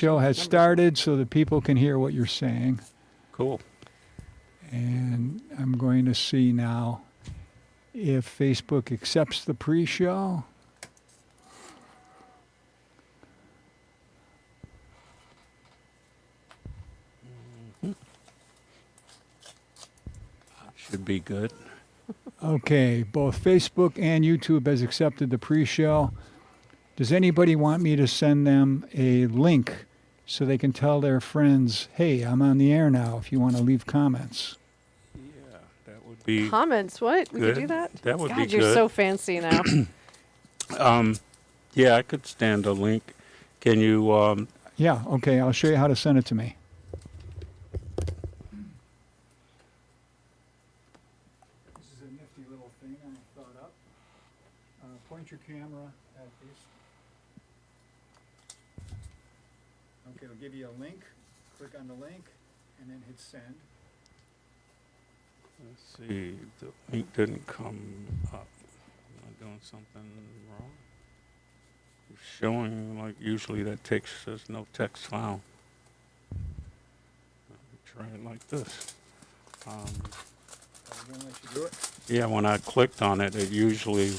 pre-show has Numbers. started so that people can hear what you're saying. Cool. And I'm going to see now if Facebook accepts the pre-show. Should be good. Okay, both Facebook and YouTube has accepted the pre-show. Does anybody want me to send them a link so they can tell their friends, hey, I'm on the air now if you want to leave comments? Yeah, that would be Comments? What? We could do good. that? That would God, be you're good. so fancy now. Yeah, I could stand a link. Can you, Yeah, okay, I'll show you how to send it to me. This is a nifty little thing I thought up. Point your camera at this. Okay, it'll give you a link. Click on the link and then hit send. let's see, the link didn't come up. Am I doing something wrong? It's showing like usually that text says no text found. Let me try it like this. I'm gonna let you do it. Yeah, when I clicked on it, it usually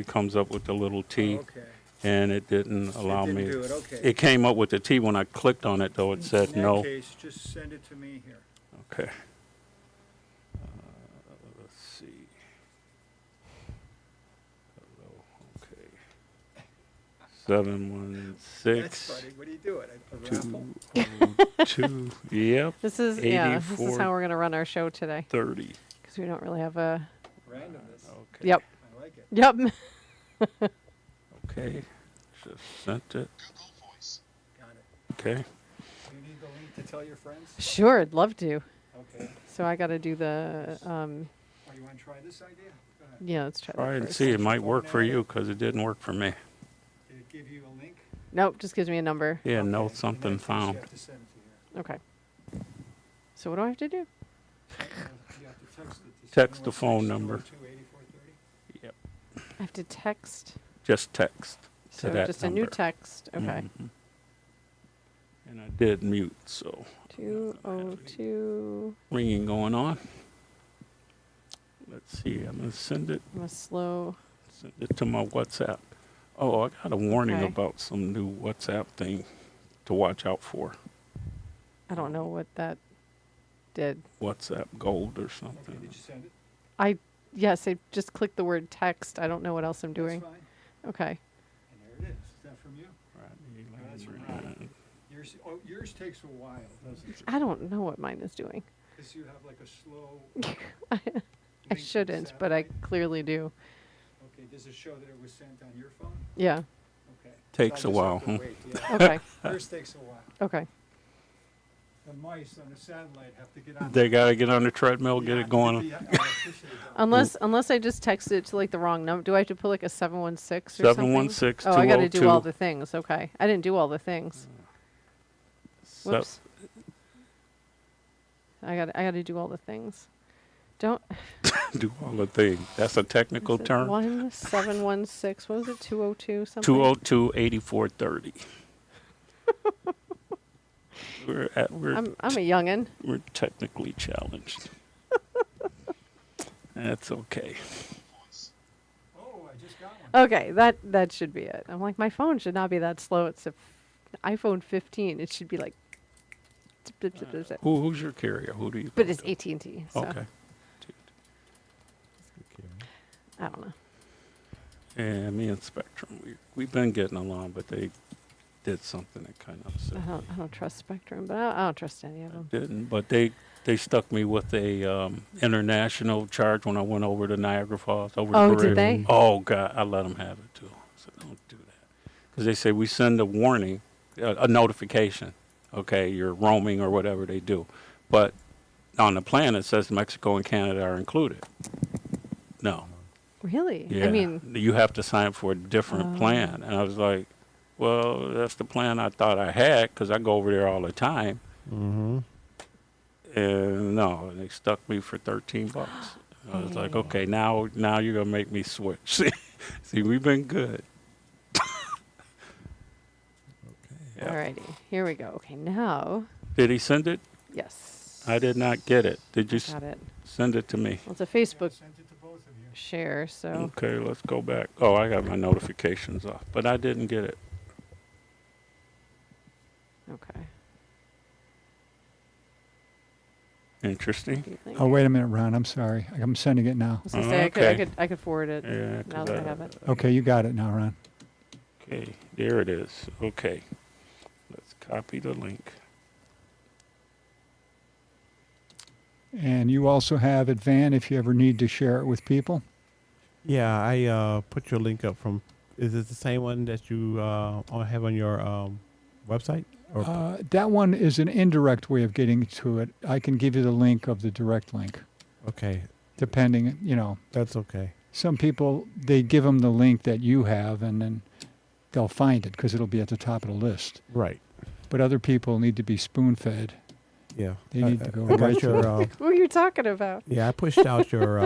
comes up with the little T, Okay. and it didn't allow It me. didn't do it, okay. It came up with the T when I clicked on it, though. It said In that no. case, just send it to me here. Okay. Let's see. Hello. Okay. That's 716 funny. What do you do? A raffle? 202. Yep. This is this is 84. how we're gonna run our show today 30. because we don't really have a. Randomness. Okay. Yep. I like it. Yep. Okay. Just sent it. Got it. Okay. Do you need the link to tell your friends? Sure, I'd love to. Okay. So I got to do the. Oh, you want to try this idea? Go ahead. Yeah, let's try Try that and first. see. It might work for you because it didn't work for me. Did it give you a link? Nope, just gives me a number. Yeah, Okay, no in something that case, found. You have to send it to Okay. So what do I have to do? here. You have to text it to Text the phone 716-202-8430. number. Yep. I have to text. Just text to So that just number. a new text. Okay. Mhm. And I did mute, so 202. ringing going on. Let's see. I'm gonna send it Send it to my WhatsApp. Oh, I got a warning Okay. about some new WhatsApp thing to watch out for. I don't know what that did. WhatsApp Gold or Okay, something. did you send it? Yes, I just clicked the word text. I don't know what else I'm doing. That's fine. Okay. And there it is. Is that from you? That's from Rob. Yours takes a while, doesn't it? I don't know what mine is doing. Because you have like a slow. I link to the shouldn't, but I satellite. clearly do. Okay, does it show that it was sent on your phone? Yeah. Okay. Takes So a I'll while, just have huh? to wait, yeah. Okay. Yours takes a while. Okay. The mice on the satellite have to get on. They gotta get on the treadmill, get it going. Unless I just text it to like the wrong number. Do I have to put like a 716 or something? 716 Oh, I got to do all 202. the things. Okay. I didn't do all the things. Whoops. I got to do all the things. Don't. Do all the things. That's a technical is it term. 1716. What was it? 202 something. 202 8430. We're I'm a youngin. we're technically challenged. That's okay. Oh, I just got one. Okay, that should be it. I'm like, my phone should not be that slow. It's a iPhone 15. It should be like. Who's your carrier? Who do you? But go it's to? AT&T. So Okay. I don't know. Yeah, me and Spectrum, we've been getting along, but they did something that kind of upset. I don't trust Spectrum, but I don't trust any of them. Didn't, but they stuck me with a international charge when I went over to Niagara Falls. Over the Oh, bridge. did they? Oh God, I let them have it too. I said, don't do that, because they say we send a warning, a notification. Okay, you're roaming or whatever they do, but on the plan it says Mexico and Canada are included. No. Really? Yeah. I mean, you have to sign up for a different plan, and I was like, well, that's the plan I thought I had because I go over there all the time. Mm-hmm. And no, they stuck me for $13. I was like, okay, now you're gonna make me switch. See, we've been good. Yeah. Alrighty, here we go. Okay, now, Did he send it? yes. I did not get it. Did you Got it. send it to me? Well, it's a Facebook Sent it to both of you. share, so Okay, let's go back. Oh, I got my notifications off, but I didn't get it. okay. Interesting. What do you think? Oh, wait a minute, Ron. I'm sorry. I'm sending it now. I was gonna say Okay. I could forward it Yeah, now 'cause that I have it. Okay, you got it now, Ron. Okay, there it is. Okay. Let's copy the link. And you also have it, Van, if you ever need to share it with people. Yeah, I put your link up from. Is it the same one that you have on your website? Or That one is an indirect way of getting to it. I can give you the link of the direct link, okay, depending, that's okay. some people, they give them the link that you have and then they'll find it because it'll be at the top of the list. Right. But other people need to be spoon-fed. Yeah. They need to go I got right to your. Who are you talking about? Yeah, I pushed out your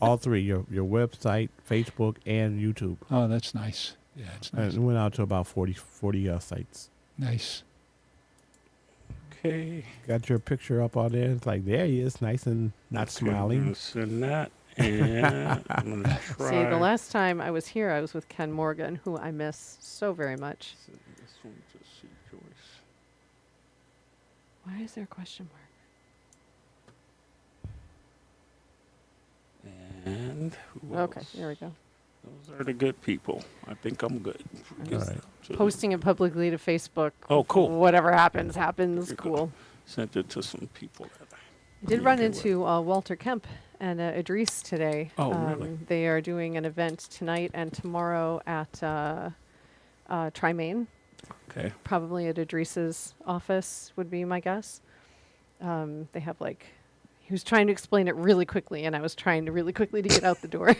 all three, your website, Facebook, and YouTube. Oh, that's nice. Yeah, it's And nice. it went out to about 40 sites. Nice. Okay. Got your picture up on there. It's like, there he is, nice and not Okay, I'm smiling. gonna send that, and I'm gonna try. See, the last time I was here, I was with Ken Morgan, who I miss so very much. Send this one to C. Joyce. Why is there a question mark? And who Okay, else? there we go. Those are the good people. I think I'm good. All right. So Posting it publicly to Facebook. Oh, cool. Whatever happens, happens. You're good. Cool. Sent it to some people that I did Yeah, run okay, into Walter Kemp and Idris today. Oh, really? They are doing an event tonight and tomorrow at Tri-Main, Okay. probably at Idris's office would be my guess. They have he was trying to explain it really quickly, and I was trying to really quickly to get out the door.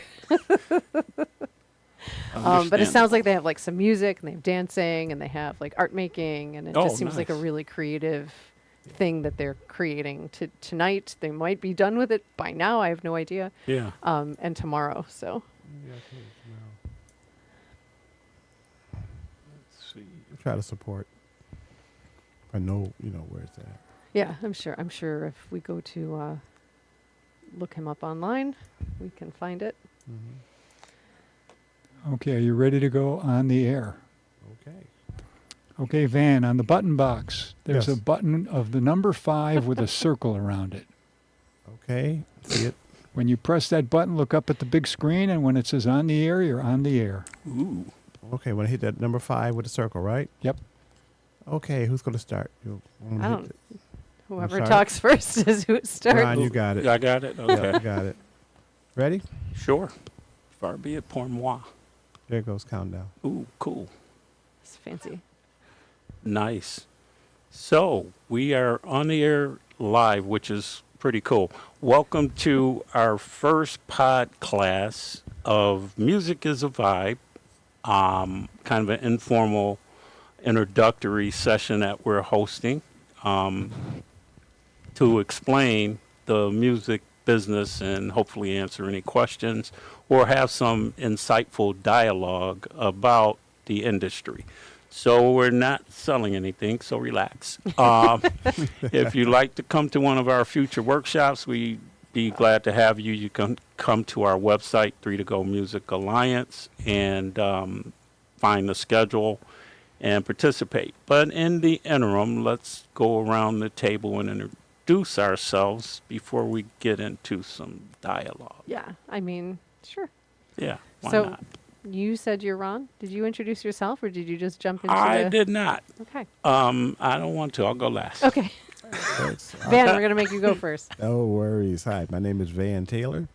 But it sounds like they have some music and they have dancing and they have art making, and it Oh, just seems like a nice. really creative thing that they're creating tonight. They might be done with it by now. I have no idea. Yeah. And tomorrow. So Let's see. Try to support. I know, where it's at. yeah, I'm sure if we go to look him up online, we can find it. Okay, are you ready to go on the air? Okay. Okay, Van, on the button box, there's Yes. a button of the number 5 with a circle around it. Okay. See it? When you press that button, look up at the big screen, and when it says on the air, you're on the air. Ooh. Okay, when I hit that number 5 with a circle, right? Yep. Okay, who's going to start? I don't- Whoever sorry? talks first is who starts. Ron, you got it. I got it. Yeah, Okay. you got it. Ready? Sure. Far be it pour moi. There goes countdown. Ooh, cool. It's fancy. Nice. So we are on the air live, which is pretty cool. Welcome to our first pod class of Music is a Vibe, kind of an informal introductory session that we're hosting to explain the music business and hopefully answer any questions or have some insightful dialogue about the industry. So we're not selling anything, so relax. If you'd like to come to one of our future workshops, we'd be glad to have you. You can come to our website, 3to Go Music Alliance, and find the schedule and participate. But in the interim, let's go around the table and introduce ourselves before we get into some dialogue. Yeah, I mean, sure. Yeah, why So, not? You said you're Ron. Did you introduce yourself, or did you just jump into I the... did not. Okay. I don't want to. I'll go last. Okay. Thanks. Van, we're going to make you go first. No worries. Hi, my name is Van Taylor.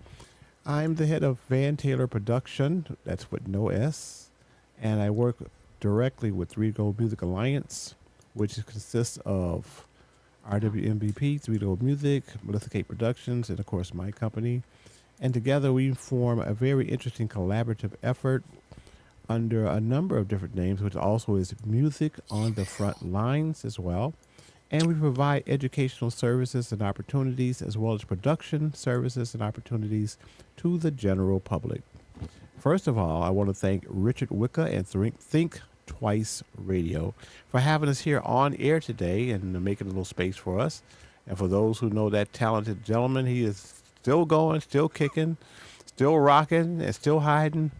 I'm the head of Van Taylor Production. That's with no S. And I work directly with 3to Go Music Alliance, which consists of RWMBP, 3to Go Music, Melissa Kate Productions, and of course my company. And together we form a very interesting collaborative effort under a number of different names, which also is Music on the Front Lines as well. And we provide educational services and opportunities as well as production services and opportunities to the general public. First of all, I want to thank Richard Wicca and Think Twice Radio, for having us here on air today and making a little space for us. And for those who know that talented gentleman, he is still going, still kicking, still rocking, and still hiding.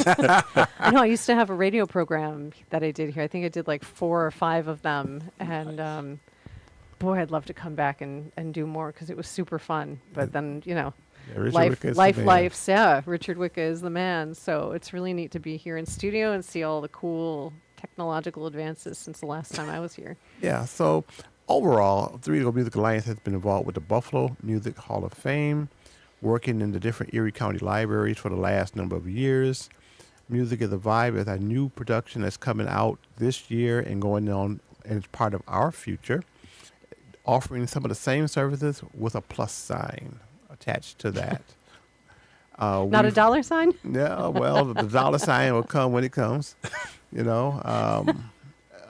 I know I used to have a radio program that I did here. I think I did like 4 or 5 of them. And boy, I'd love to come back and do more because it was super fun. But then, you know, Yeah, Richard Wicca is the man. life's, yeah, Richard Wicca is the man. So it's really neat to be here in studio and see all the cool technological advances since the last time I was here. Yeah, so overall, Three to Go Music Alliance has been involved with the Buffalo Music Hall of Fame, working in the different Erie County libraries for the last number of years. Music is a Vibe is a new production that's coming out this year and going on, and it's part of our future, offering some of the same services with a plus sign attached to that. Not a dollar sign? Yeah, well, the dollar sign will come when it comes. You know,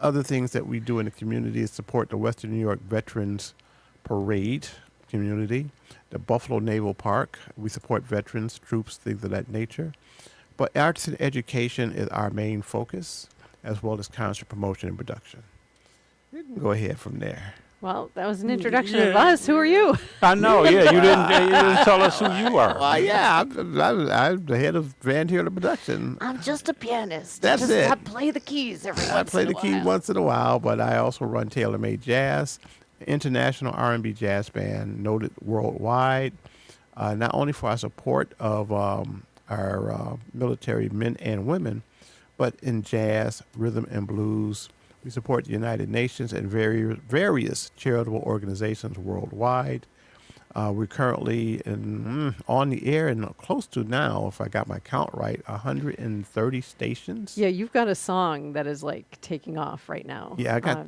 other things that we do in the community is support the Western New York Veterans Parade community, the Buffalo Naval Park. We support veterans, troops, things of that nature. But arts and education is our main focus, as well as concert promotion and production. You can go ahead from there. Well, that was an introduction of us. Who are you? I know, yeah, you didn't tell us who you are. Well, yeah, I'm the head of Van Taylor Production. I'm just a pianist. That's it. I play the keys every I once play in the a key while. once in a while, but I also run Tailor Made Jazz, international R&B jazz band, noted worldwide, not only for our support of our military men and women, but in jazz, rhythm, and blues. We support the United Nations and various charitable organizations worldwide. We're currently on the air and close to now, if I got my count right, 130 stations. Yeah, you've got a song that is like taking off right now. Yeah, I got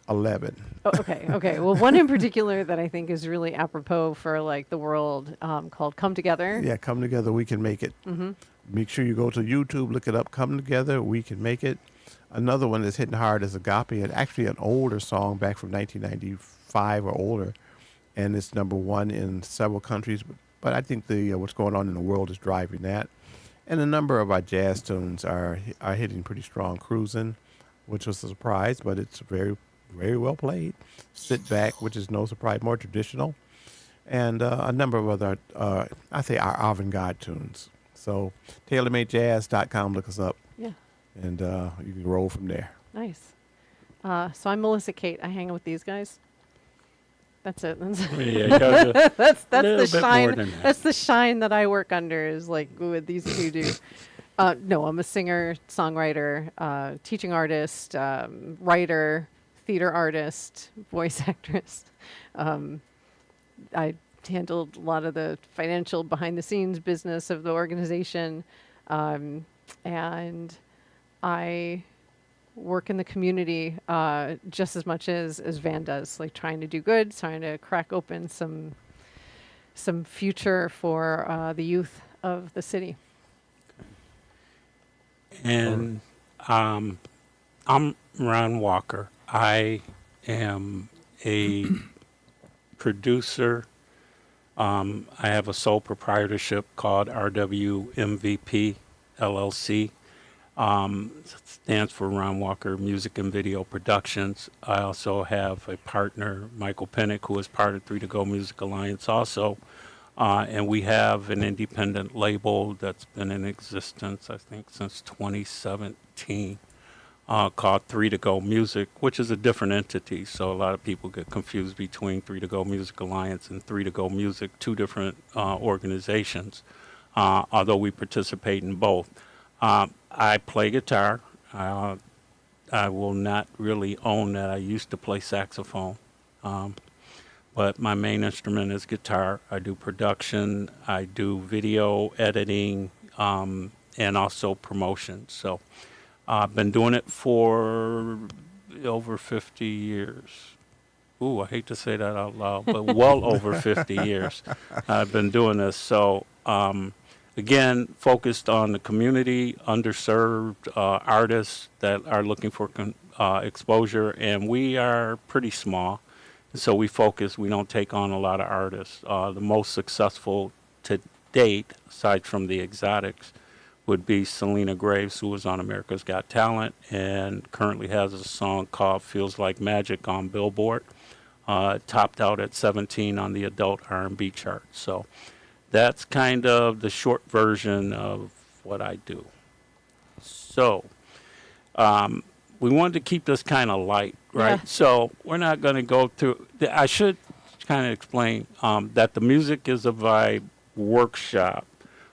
11. Oh, okay. Well, one in particular that I think is really apropos for like the world, called "Come Together." Yeah, Come Together, We Can Make It. Make sure you go to YouTube, look it up, Come Together, We Can Make It. Another one that's hitting hard is Agape, and actually an older song back from 1995 or older, and it's #1 in several countries. But I think the what's going on in the world is driving that. And a number of our jazz tunes are hitting pretty strong. Cruising, which was a surprise, but it's very, very well played. Sit Back, which is no surprise, more traditional. And a number of other, I say our avant-garde tunes. So TaylorMadeJazz.com, look us up. Yeah, And you can roll from there. nice. So I'm Melissa Kate. I hang out with these guys. That's it. Yeah, That's little the bit more shine. than that. That's the shine that I work under. Is like what these two do. No, I'm a singer, songwriter, teaching artist, writer, theater artist, voice actress. I handled a lot of the financial behind-the-scenes business of the organization, and I work in the community just as much as Van does, like trying to do good, trying to crack open some future for the youth of the city. And I'm Ron Walker. I am a producer. I have a sole proprietorship called RWMVP LLC. Stands for Ron Walker Music and Video Productions. I also have a partner, Michael Pennick, who is part of Three to Go Music Alliance also. And we have an independent label that's been in existence, I think, since 2017, called Three to Go Music, which is a different entity. So a lot of people get confused between Three to Go Music Alliance and Three to Go Music, two different organizations, although we participate in both. I play guitar. I will not really own that. I used to play saxophone. But my main instrument is guitar. I do production, I do video editing, and also promotion. So I've been doing it for over 50 years. Ooh, I hate to say that out loud, but well over 50 years I've been doing this. So again, focused on the community, underserved artists that are looking for exposure, and we are pretty small. So we focus, we don't take on a lot of artists. The most successful to date, aside from the Exotics, would be Selena Graves, who was on America's Got Talent and currently has a song called Feels Like Magic on Billboard. Topped out at 17 on the adult R&B chart. So that's kind of the short version of what I do. So we wanted to keep this kind of light, right? Yeah. So we're not going to go through. I should kind of explain that the Music is a Vibe workshop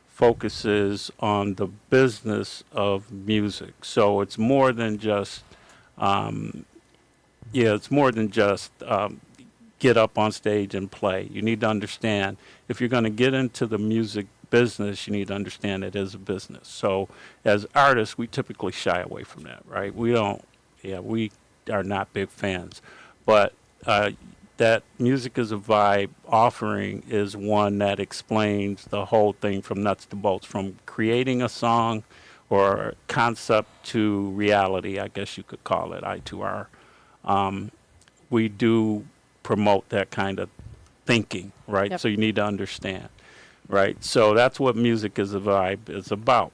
focuses on the business of music. So it's more than just, it's more than just get up on stage and play. You need to understand, if you're going to get into the music business, you need to understand it as a business. So as artists, we typically shy away from that, right? We are not big fans. But that Music is a Vibe offering is one that explains the whole thing from nuts to bolts, from creating a song or concept to reality, I guess you could call it, I2R. We do promote that kind of thinking, right? Yep. So you need to understand, right? So that's what Music is a Vibe is about.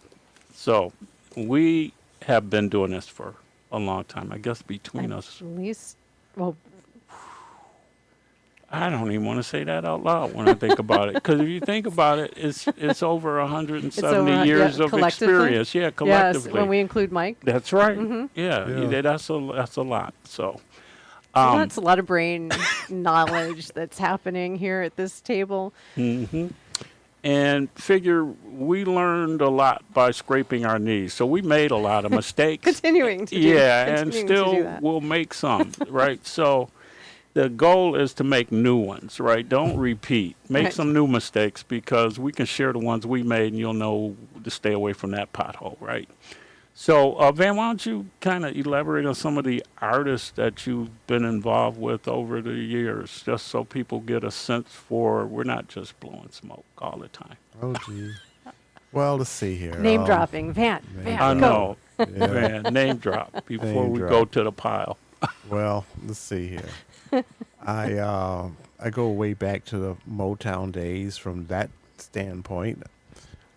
So we have been doing this for a long time. I guess between us, At least, well, I don't even want to say that out loud when I think about it. Because if you think about it, it's over 170 It's over, years yeah, of collectively? experience. Yeah, yes, collectively. when we include Mike. That's right. Mhm. Yeah, Yeah. that's a lot. So, That's a lot of brain knowledge that's happening here at this table. mhm. And figure we learned a lot by scraping our knees. So we made a lot of mistakes. Continuing to do, Yeah, and continuing to do still that. we'll make some, right? So the goal is to make new ones, right? Don't repeat. Make Right. some new mistakes, because we can share the ones we made and you'll know to stay away from that pothole, right? So, Van, why don't you kind of elaborate on some of the artists that you've been involved with over the years, just so people get a sense for we're not just blowing smoke all the time. Oh, gee. Well, let's see here. Name dropping. Van, name I go. know, Yeah. Van, name drop before Name we drop. go to the pile. Well, let's see here. I go way back to the Motown days from that standpoint.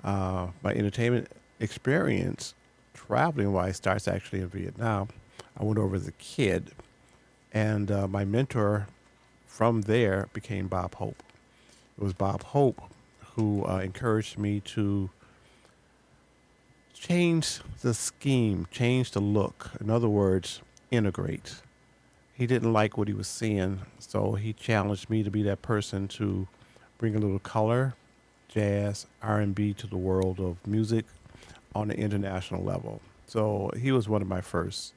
My entertainment experience, traveling wise, starts actually in Vietnam. I went over as a kid, and my mentor from there became Bob Hope. It was Bob Hope who encouraged me to change the scheme, change the look. In other words, integrate. He didn't like what he was seeing, so he challenged me to be that person to bring a little color, jazz, R&B to the world of music on an international level. So he was one of my first.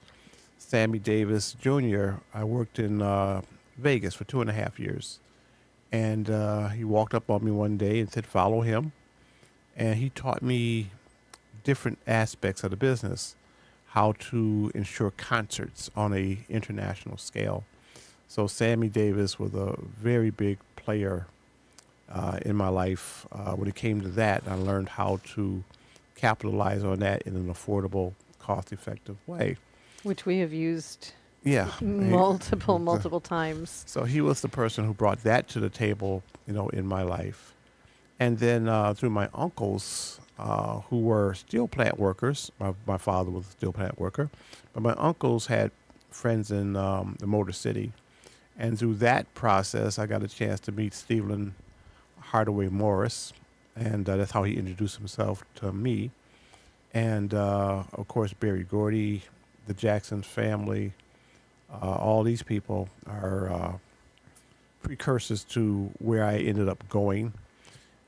Sammy Davis Jr., I worked in Vegas for 2.5 years. And he walked up on me one day and said, follow him. And he taught me different aspects of the business, how to ensure concerts on a international scale. So Sammy Davis was a very big player in my life. When it came to that, I learned how to capitalize on that in an affordable, cost-effective way. Which we have used Yeah. multiple times. So he was the person who brought that to the table, in my life. And then through my uncles, who were steel plant workers. My father was a steel plant worker. But my uncles had friends in the Motor City. And through that process, I got a chance to meet Stephen Hardaway Morris. And that's how he introduced himself to me. And, of course, Berry Gordy, the Jackson family, all these people are precursors to where I ended up going.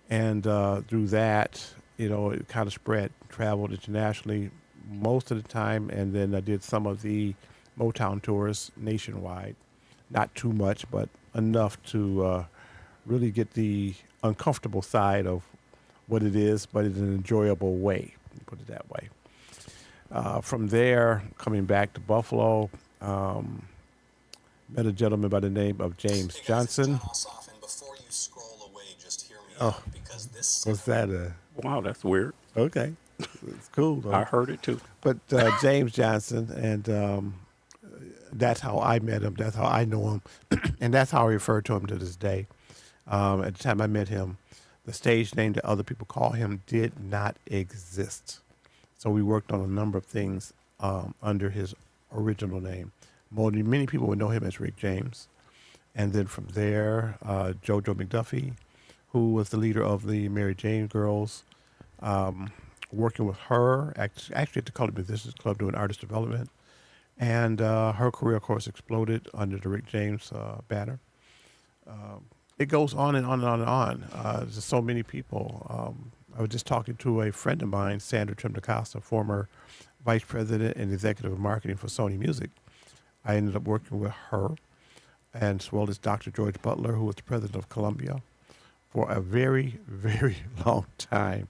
And through that, it kind of spread, traveled internationally most of the time. And then I did some of the Motown tours nationwide. Not too much, but enough to really get the uncomfortable side of what it is, but in an enjoyable way, put it that way. From there, coming back to Buffalo, met a gentleman by the name of James Johnson. Before you scroll away, just hear me Oh. out, because this What's that? Wow, that's weird. Okay. It's cool, though. I heard it too. But James Johnson, and that's how I met him. That's how I know him. And that's how I refer to him to this day. At the time I met him, the stage name that other people call him did not exist. So we worked on a number of things under his original name. Many people would know him as Rick James. And then from there, JoJo McDuffie, who was the leader of the Mary Jane Girls, working with her, actually at the Colored Musicians Club doing artist development. And her career, of course, exploded under the Rick James banner. It goes on and on and on and on. There's so many people. I was just talking to a friend of mine, Sandra Trim DaCosta, former vice president and executive of marketing for Sony Music. I ended up working with her, and as well as Dr. George Butler, who was the president of Columbia, for a very, very long time,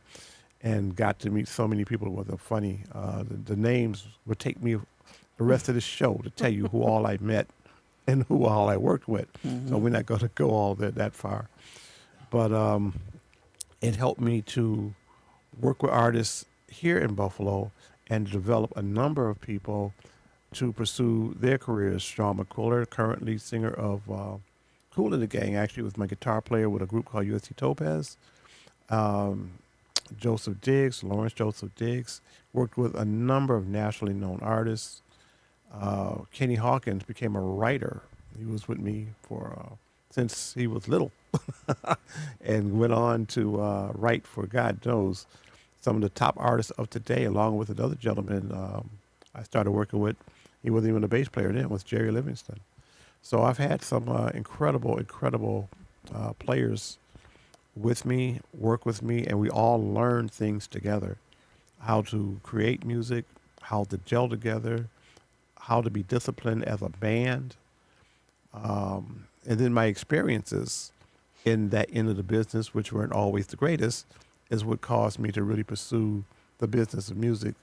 and got to meet so many people. It was funny. The names would take me the rest of the show to tell you who all I met and who all I worked with. So we're not going to go all that far. But it helped me to work with artists here in Buffalo and develop a number of people to pursue their careers. Sean McCuller, currently singer of Kool and the Gang, actually was my guitar player with a group called USC Topaz. Joseph Diggs, Lawrence Joseph Diggs, worked with a number of nationally known artists. Kenny Hawkins became a writer. He was with me for since he was little, and went on to write for God knows some of the top artists of today, along with another gentleman I started working with. He wasn't even a bass player then, was Jerry Livingston. So I've had some incredible players with me, work with me, and we all learn things together. How to create music, how to gel together, how to be disciplined as a band. And then my experiences in that end of the business, which weren't always the greatest, is what caused me to really pursue the business of music,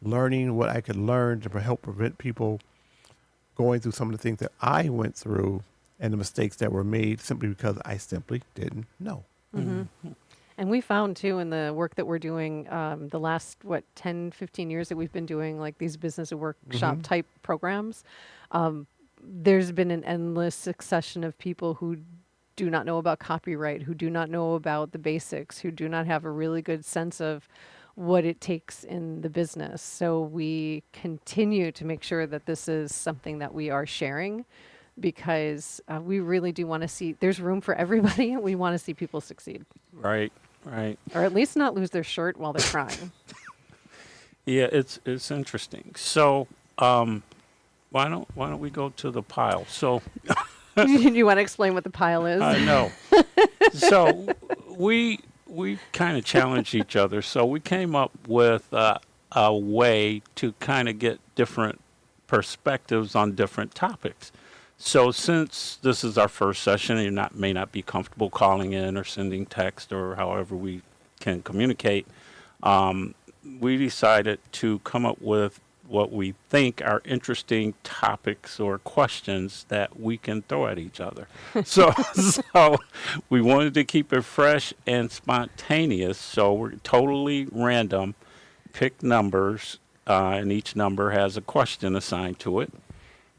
learning what I could learn to help prevent people going through some of the things that I went through and the mistakes that were made simply because I simply didn't know. And we found too in the work that we're doing, the last, 10, 15 years that we've been doing like these business and workshop type programs, there's been an endless succession of people who do not know about copyright, who do not know about the basics, who do not have a really good sense of what it takes in the business. So we continue to make sure that this is something that we are sharing, because we really do want to see, there's room for everybody, and we want to see people succeed. Right. Or at least not lose their shirt while they're crying. Yeah, it's interesting. So, why don't we go to the pile? So, You want to explain what the pile is? I know. So we kind of challenged each other. So we came up with a way to kind of get different perspectives on different topics. So since this is our first session, you may not be comfortable calling in or sending text or however we can communicate, we decided to come up with what we think are interesting topics or questions that we can throw at each other. So we wanted to keep it fresh and spontaneous. So we're totally random, pick numbers, and each number has a question assigned to it.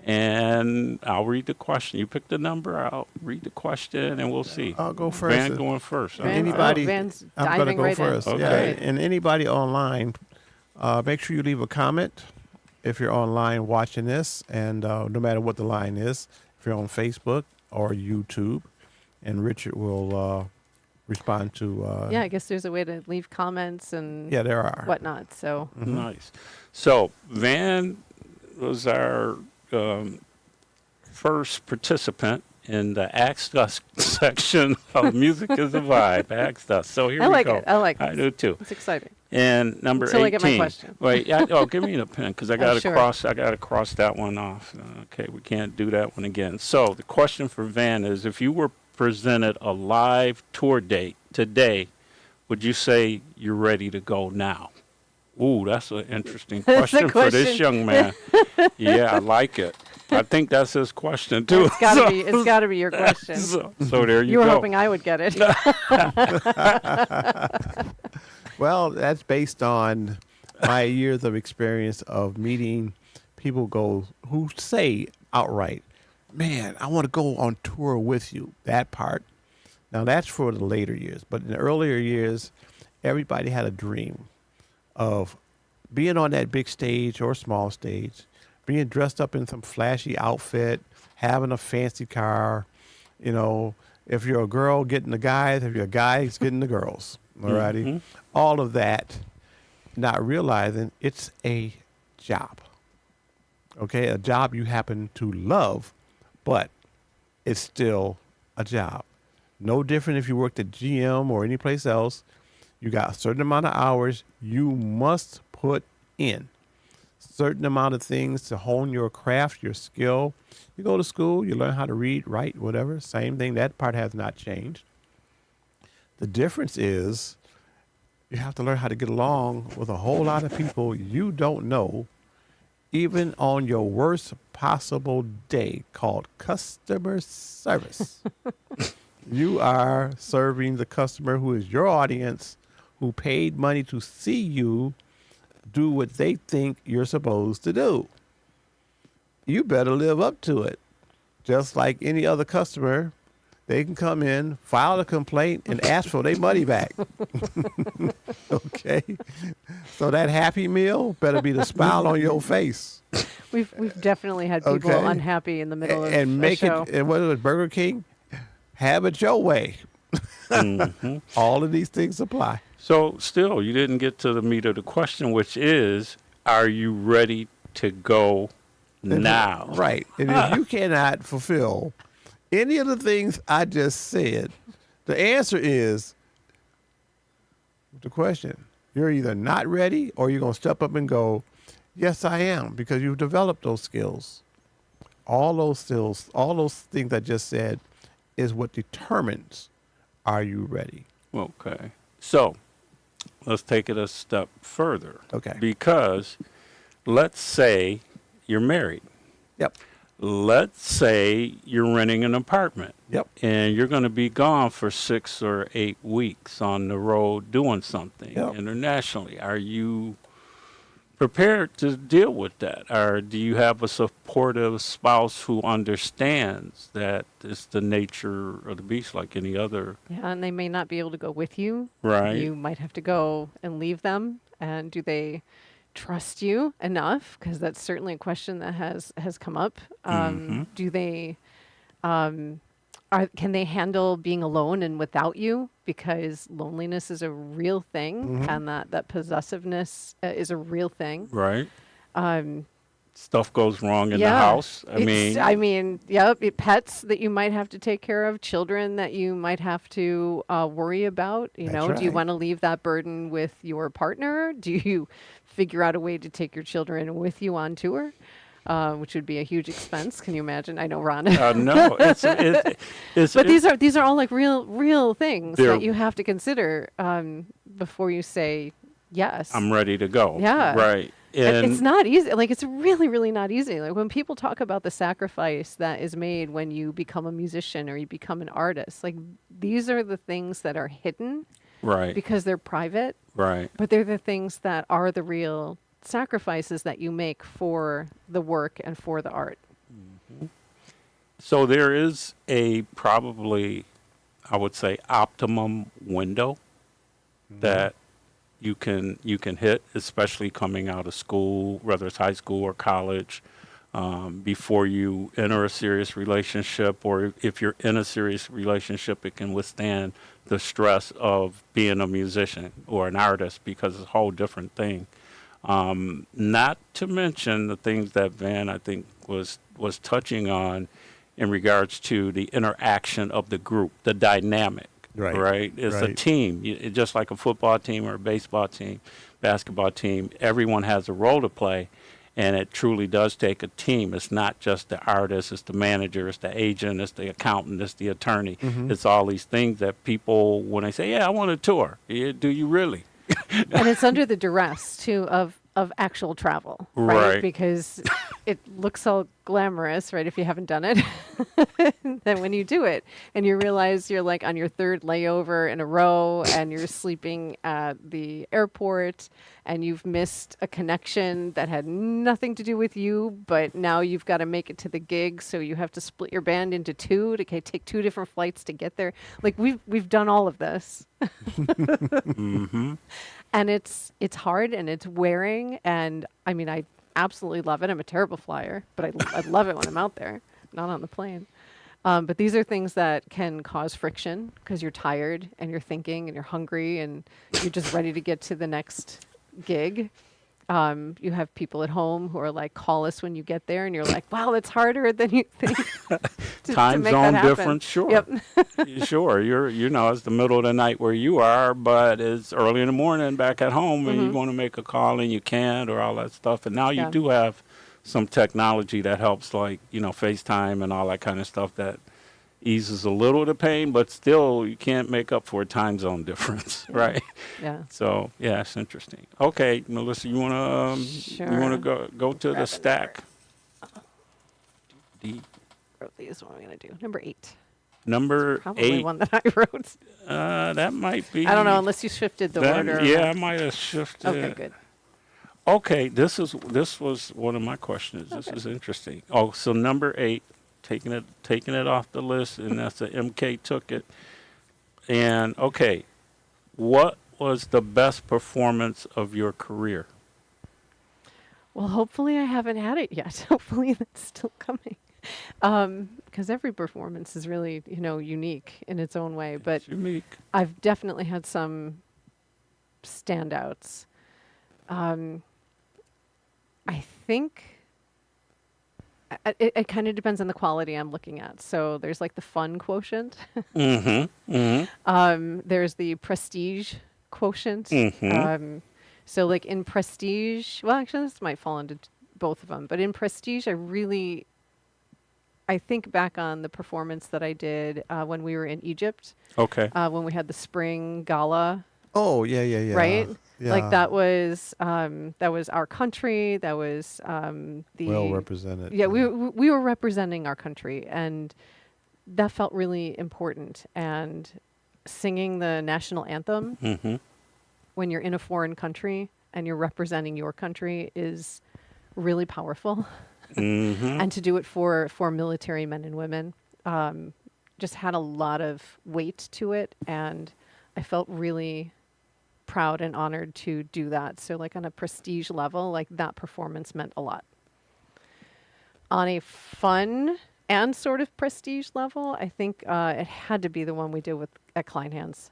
And I'll read the question. You pick the number, I'll read the question, and we'll see. I'll go first. Van going first. Van's I'm going to diving go right first. in. Okay. Yeah, and anybody online, make sure you leave a comment if you're online watching this, and no matter what the line is, if you're on Facebook or YouTube, and Richard will respond to. Yeah, I guess there's a way to leave comments and Yeah, there are. whatnot. So Nice. So Van was our first participant in the Ask Us section of Music is a Vibe. Ask Us. So here I we like go. it. I like I this. do too. It's exciting. And number Until 18. I get my question. Wait, give me the pen because I got to sure. cross. I got to cross that one off. Okay, we can't do that one again. So the question for Van is: if you were presented a live tour date today, would you say you're ready to go now? Ooh, that's an interesting That's a question for this question. young man. Yeah, I like it. I think that's his question too. It's gotta be. It's gotta be your question. So there you You were go. hoping I would get it. Well, that's based on my years of experience of meeting people who say outright, "Man, I want to go on tour with you." That part. Now that's for the later years, but in the earlier years, everybody had a dream of being on that big stage or small stage, being dressed up in some flashy outfit, having a fancy car, you know, if you're a girl getting the guys, if you're a guy, he's getting the girls. Alrighty. All of that, not realizing it's a job. Okay, a job you happen to love, but it's still a job. No different if you worked at GM or any place else. You got a certain amount of hours you must put in. Certain amount of things to hone your craft, your skill. You go to school, you learn how to read, write, whatever. Same thing. That part has not changed. The difference is you have to learn how to get along with a whole lot of people you don't know, even on your worst possible day, called customer service. You are serving the customer who is your audience, who paid money to see you do what they think you're supposed to do. You better live up to it. Just like any other customer, they can come in, file a complaint, and ask for their money back. Okay? So that Happy Meal better be the smile on your face. We've definitely had people Okay. unhappy in the middle of And a make show. it, and what is it, Burger King? Have it your way. All of these things apply. So still, you didn't get to the meat of the question, which is, are you ready to go now? Right. And if you cannot fulfill any of the things I just said, the answer is the question. You're either not ready or you're going to step up and go, yes, I am, because you've developed those skills. All those skills, all those things I just said is what determines, are you ready? Okay. So let's take it a step further. Okay. Because let's say you're married. Yep. Let's say you're renting an apartment. Yep. And you're going to be gone for 6 or 8 weeks on the road doing something Yep. internationally. Are you prepared to deal with that? Or do you have a supportive spouse who understands that it's the nature of the beast like any other, Yeah, and they may not be able to go with you. right? You might have to go and leave them. And do they trust you enough? Because that's certainly a question that has come up. Do they can they handle being alone and without you? Because loneliness is a real thing, and that possessiveness is a real thing. Right. Stuff goes wrong in the Yeah. house. I mean, yep. Pets that you might have to take care of, children that you might have to worry about. You That's know, do you right. want to leave that burden with your partner? Do you figure out a way to take your children with you on tour, which would be a huge expense? Can you imagine? I know, Ron. No, it's But these are all like real things They're- that you have to consider before you say yes. I'm ready to go. Yeah. Right. And And it's not easy. Like, it's really, really not easy. Like, when people talk about the sacrifice that is made when you become a musician or you become an artist, like, these are the things that are hidden right. because they're private, Right. but they're the things that are the real sacrifices that you make for the work and for the art. So there is a probably, I would say, optimum window that you can hit, especially coming out of school, whether it's high school or college, before you enter a serious relationship, or if you're in a serious relationship, it can withstand the stress of being a musician or an artist, because it's a whole different thing. Not to mention the things that Van, I think, was touching on in regards to the interaction of the group, the dynamic. Right. It's a Right. team, just like a football team or a baseball team, basketball team. Everyone has a role to play, and it truly does take a team. It's not just the artist, it's the manager, it's the agent, it's the accountant, it's the attorney. It's all these things that people, when they say, yeah, I want a tour, yeah, do you really? And it's under the duress, too, of actual travel, Right. Because it looks all glamorous, right, if you haven't done it. Then when you do it and you realize you're like on your third layover in a row and you're sleeping at the airport and you've missed a connection that had nothing to do with you, but now you've got to make it to the gig, so you have to split your band into two to take 2 different flights to get there. Like, we've done all of this. and it's hard and it's wearing. And I mean, I absolutely love it. I'm a terrible flyer, but I love it when I'm out there, not on the plane. But these are things that can cause friction because you're tired and you're thinking and you're hungry and you're just ready to get to the next gig. You have people at home who are like, call us when you get there, and you're like, wow, that's harder than you think. to Time make zone that happen. difference, sure. Yep. Sure, it's the middle of the night where you are, but it's early in the morning back at home, and you want to make a call and you can't, or all that stuff. And now Yeah. you do have some technology that helps, like FaceTime and all that kind of stuff that eases a little of the pain, but still you can't make up for a time zone difference, right? Yeah. So yeah, it's interesting. Okay, Melissa, you wanna Sure. go to Grab the a stack? The Wrote these. What am I going to do? Number 8. number Probably 8. one that I wrote. That might be. I don't know, unless you shifted the order. Yeah, I might have shifted. Okay, good. Okay, this was one of my questions. This is interesting. Oh, so number 8, taking it off the list, and that's the MK took it. And okay, what was the best performance of your career? Well, hopefully I haven't had it yet. Hopefully that's still coming. Because every performance is really, unique in its own way. But It's unique. I've definitely had some standouts. I think it kind of depends on the quality I'm looking at. So there's like the fun quotient. Mm-hmm. Mm-hmm. There's the prestige quotient. Mhm. So like in prestige, well, actually this might fall into both of them, but in prestige, I think back on the performance that I did when we were in Egypt, Okay. when we had the spring gala, Oh, yeah. right? Yeah. Like that was our country. That was the well represented. yeah, we were representing our country, and that felt really important. And singing the national anthem Mm-hmm. when you're in a foreign country and you're representing your country is really powerful. Mm-hmm. And to do it for military men and women just had a lot of weight to it, and I felt really proud and honored to do that. So like on a prestige level, like that performance meant a lot. On a fun and sort of prestige level, I think it had to be the one we did at Kleinhans.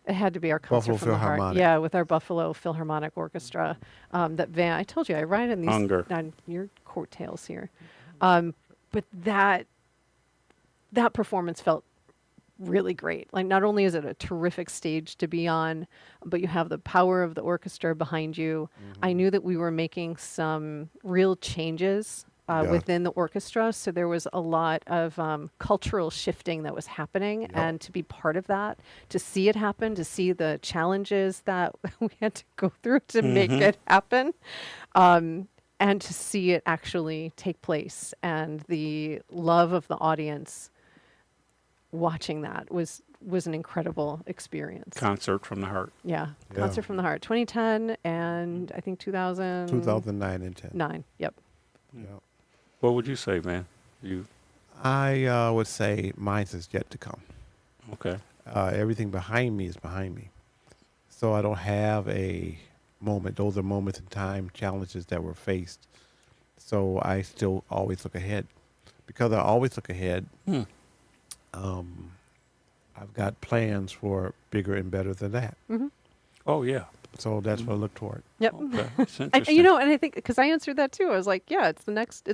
It had to be our concert Buffalo from the heart. Philharmonic. Yeah, with our Buffalo Philharmonic Orchestra. I told you, I ride on these on your coattails here. But that performance felt really great. Like not only is it a terrific stage to be on, but you have the power of the orchestra behind you. I knew that we were making some real changes Yeah. within the orchestra, so there was a lot of cultural shifting that was happening, and to be part of that, to see it happen, to see the challenges that we had to go through to make it happen, and to see it actually take place, and the love of the audience watching that was an incredible experience. Concert from the heart. Yeah, Yeah. Concert from the Heart, 2010, and I think 2009 and 10. 9. Yep. Yeah. What would you say, man? You I would say mine is yet to come. okay? Everything behind me is behind me. So I don't have a moment. Those are moments in time, challenges that were faced. So I still always look ahead. Because I always look ahead, I've got plans for bigger and better than that. Oh yeah. So that's what I look toward. Yep. Okay. It's And, interesting. and I think because I answered that too, I was like, yeah, it's the next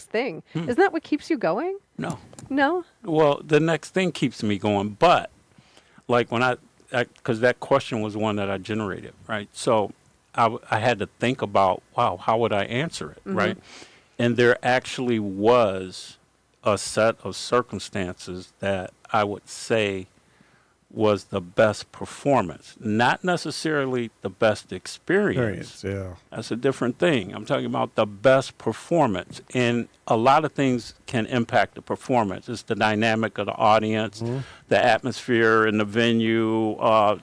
thing. Isn't that what keeps you going? No. No. Well, the next thing keeps me going, but like when because that question was one that I generated, right? So I had to think about, wow, how would I answer it, right? And there actually was a set of circumstances that I would say was the best performance, not necessarily the best experience. Yeah. That's a different thing. I'm talking about the best performance. And a lot of things can impact the performance. It's the dynamic of the audience, the atmosphere in the venue,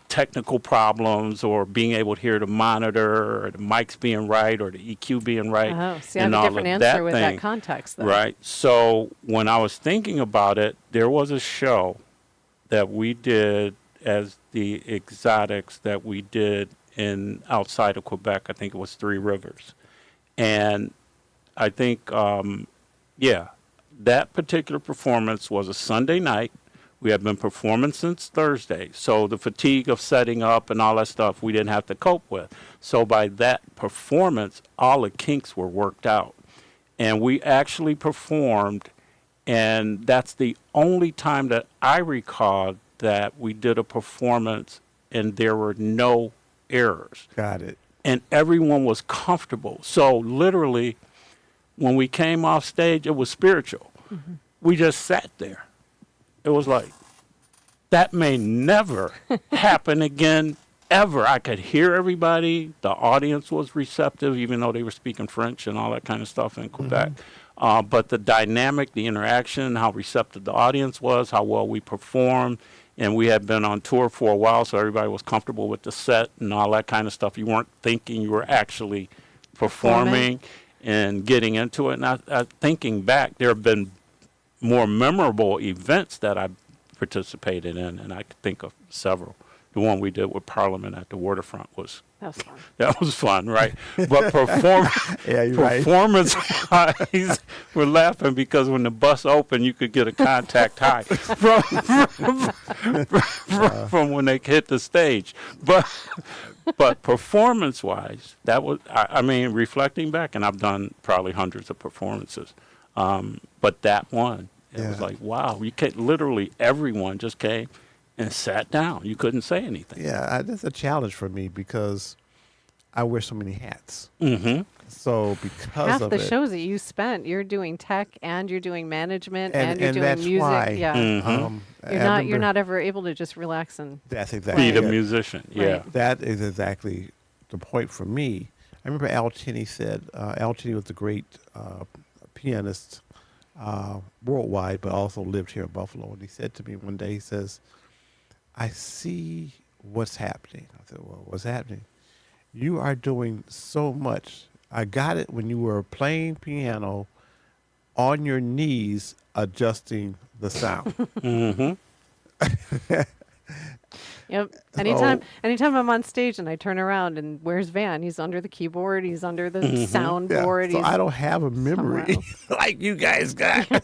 technical problems, or being able to hear the monitor, or the mics being right, or the EQ being right. Oh, see, I and have a all different of answer with thing. that context, though. Right. So when I was thinking about it, there was a show that we did as the Exotics that we did in outside of Quebec. I think it was Three Rivers. And I think, yeah, that particular performance was a Sunday night. We had been performing since Thursday. So the fatigue of setting up and all that stuff we didn't have to cope with. So by that performance, all the kinks were worked out. And we actually performed, and that's the only time that I recall that we did a performance and there were no errors. Got it. And everyone was comfortable. So literally, when we came off stage, it was spiritual. Mm-hmm. We just sat there. It was like, that may never happen again, ever. I could hear everybody. The audience was receptive, even though they were speaking French and all that kind of stuff in Quebec. But the dynamic, the interaction, how receptive the audience was, how well we performed. And we had been on tour for a while, so everybody was comfortable with the set and all that kind of stuff. You weren't thinking, you were actually performing and getting into it. And thinking back, there have been more memorable events that I participated in, and I could think of several. The one we did with Parliament at the waterfront was That was fun. right? But Yeah, you're right. performance-wise, we're laughing because when the bus opened, you could get a contact high from when they hit the stage. But performance-wise, that was, I mean, reflecting back, and I've done probably hundreds of performances, but that one, it was Yeah. like, wow, you can't, literally everyone just came and sat down. You couldn't say anything. Yeah, that's a challenge for me because I wear so many hats. Mm-hmm. So because Half of the it, shows that you spent, you're doing tech and you're doing management and, and you're doing that's music. why, Yeah. I You're not remember- ever able to just relax and That's exactly Be the it. musician, yeah. Right. That is exactly the point for me. I remember Al Cheney said, Al Cheney was a great pianist worldwide, but also lived here in Buffalo. And he said to me one day, he says, I see what's happening. I said, well, what's happening? You are doing so much. I got it when you were playing piano on your knees, adjusting the sound. Mm-hmm. Yep. Anytime So- anytime I'm on stage and I turn around and where's Van? He's under the keyboard, he's under the Yeah, soundboard. so he's I don't have a memory like you guys got. I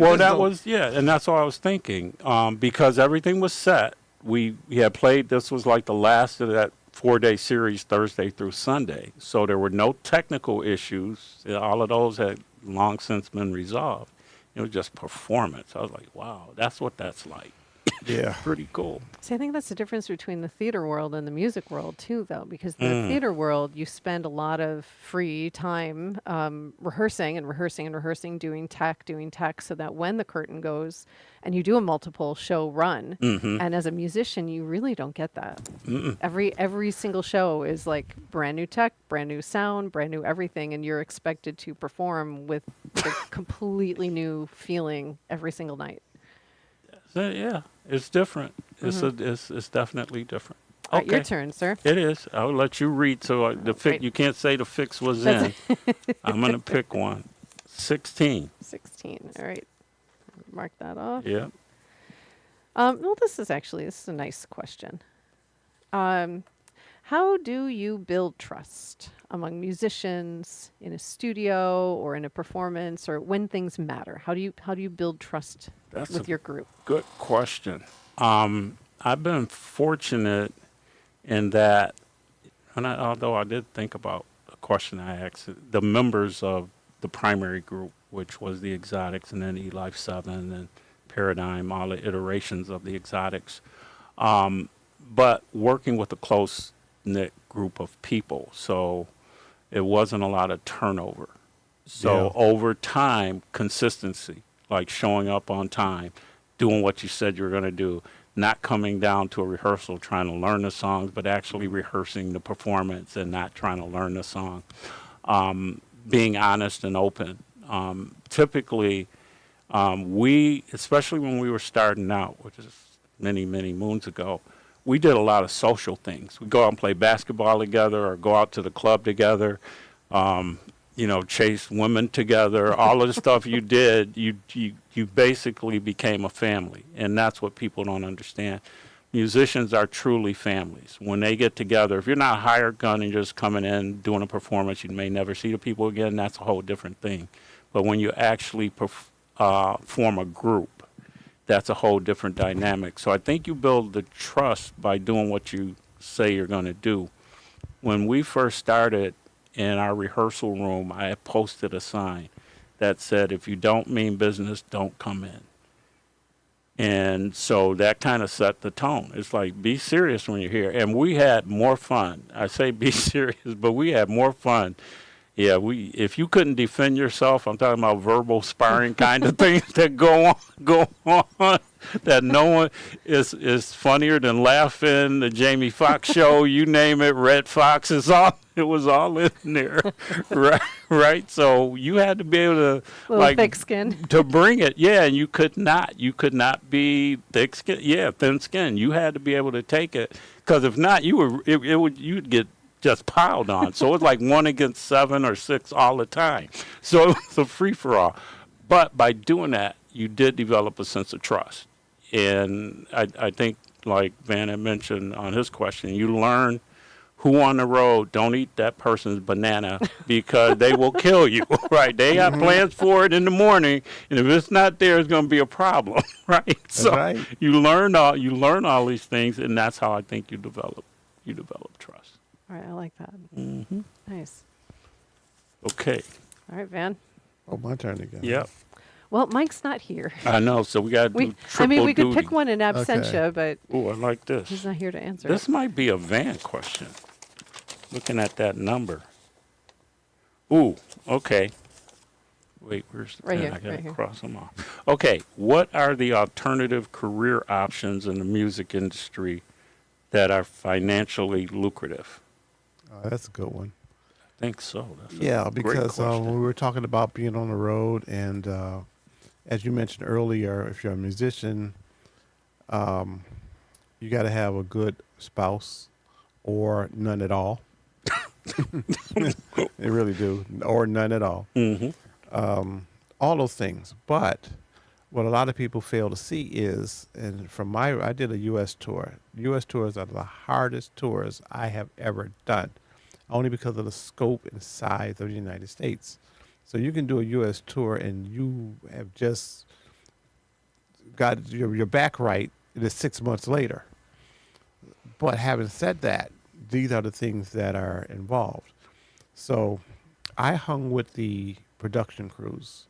Well, just that don't- was, yeah, and that's what I was thinking. Because everything was set. We had played, this was like the last of that 4-day series, Thursday through Sunday. So there were no technical issues. All of those had long since been resolved. It was just performance. I was like, wow, that's what that's like. Yeah. Pretty cool. See, I think that's the difference between the theater world and the music world too, though, because in the theater world, you spend a lot of free time rehearsing, doing tech, so that when the curtain goes and you do a multiple show run, and as a musician, you really don't get that. Every single show is like brand new tech, brand new sound, brand new everything, and you're expected to perform with a completely new feeling every single night. So, yeah, it's different. It's definitely different. All right, your turn, sir. It is. I'll let you read. So the Right. you can't say the fix was That's in. I'm going to pick one. 16. 16. All right. Mark that off. Yeah. Well, this is a nice question. How do you build trust among musicians in a studio or in a performance or when things matter? How do you build trust That's with a your group? Good question. I've been fortunate in that, and although I did think about a question I asked, the members of the primary group, which was the Exotics and then E-Life 7 and Paradigm, all the iterations of the Exotics, but working with a close-knit group of people. So it wasn't a lot of turnover. So Yeah. over time, consistency, like showing up on time, doing what you said you were going to do, not coming down to a rehearsal trying to learn the songs, but actually rehearsing the performance and not trying to learn the song. Being honest and open. Typically, we, especially when we were starting out, which is many, many moons ago, we did a lot of social things. We'd go out and play basketball together or go out to the club together. Chase women together, all of the stuff you did, you basically became a family. And that's what people don't understand. musicians are truly families. When they get together, if you're not a hired gun and you're just coming in, doing a performance, you may never see the people again, that's a whole different thing. But when you actually form a group, that's a whole different dynamic. So I think you build the trust by doing what you say you're going to do. When we first started in our rehearsal room, I had posted a sign that said, if you don't mean business, don't come in. And so that kind of set the tone. It's like, be serious when you're here. And we had more fun. I say be serious, but we had more fun. Yeah, if you couldn't defend yourself, I'm talking about verbal sparring kind of things that go on, that no one is funnier than laughing, the Jamie Foxx show, you name it, Red Fox it was all in there. right? So you had to be able to Little thick skin. to bring it. Yeah, and you could not be thick skin. Yeah, thin skin. You had to be able to take it, because if not, you'd get just piled on. So it's like 1 against 7 or 6 all the time. So it's a free for all. But by doing that, you did develop a sense of trust. And I think, like Van had mentioned on his question, you learn who on the road don't eat that person's banana because they will kill you, right? They got plans for it in the morning, and if it's not there, it's going to be a problem, right? That's right. You learn all these things, and that's how I think you develop trust. All right, I like that. Mm-hmm. Nice. Okay. All right, Van. Oh, my turn again. Yep. Well, Mike's not here. I know, so we got to do triple we could duty. pick one in absentia, but Oh, I like this. he's not here to answer This it. might be a Van question. Looking at that number. Ooh, okay. Wait, where's the Right pen? here, I gotta right here. cross them off. Okay, what are the alternative career options in the music industry that are financially lucrative? Oh, that's a good one. I think so. That's a Yeah, great because question. when we were talking about being on the road, and as you mentioned earlier, if you're a musician, you got to have a good spouse or none at all. They really do, or none at all. Mm-hmm. All those things. But what a lot of people fail to see is, and I did a U.S. tour. U.S. tours are the hardest tours I have ever done, only because of the scope and size of the United States. So you can do a U.S. tour and you have just got your back right. It is 6 months later. But having said that, these are the things that are involved. So I hung with the production crews.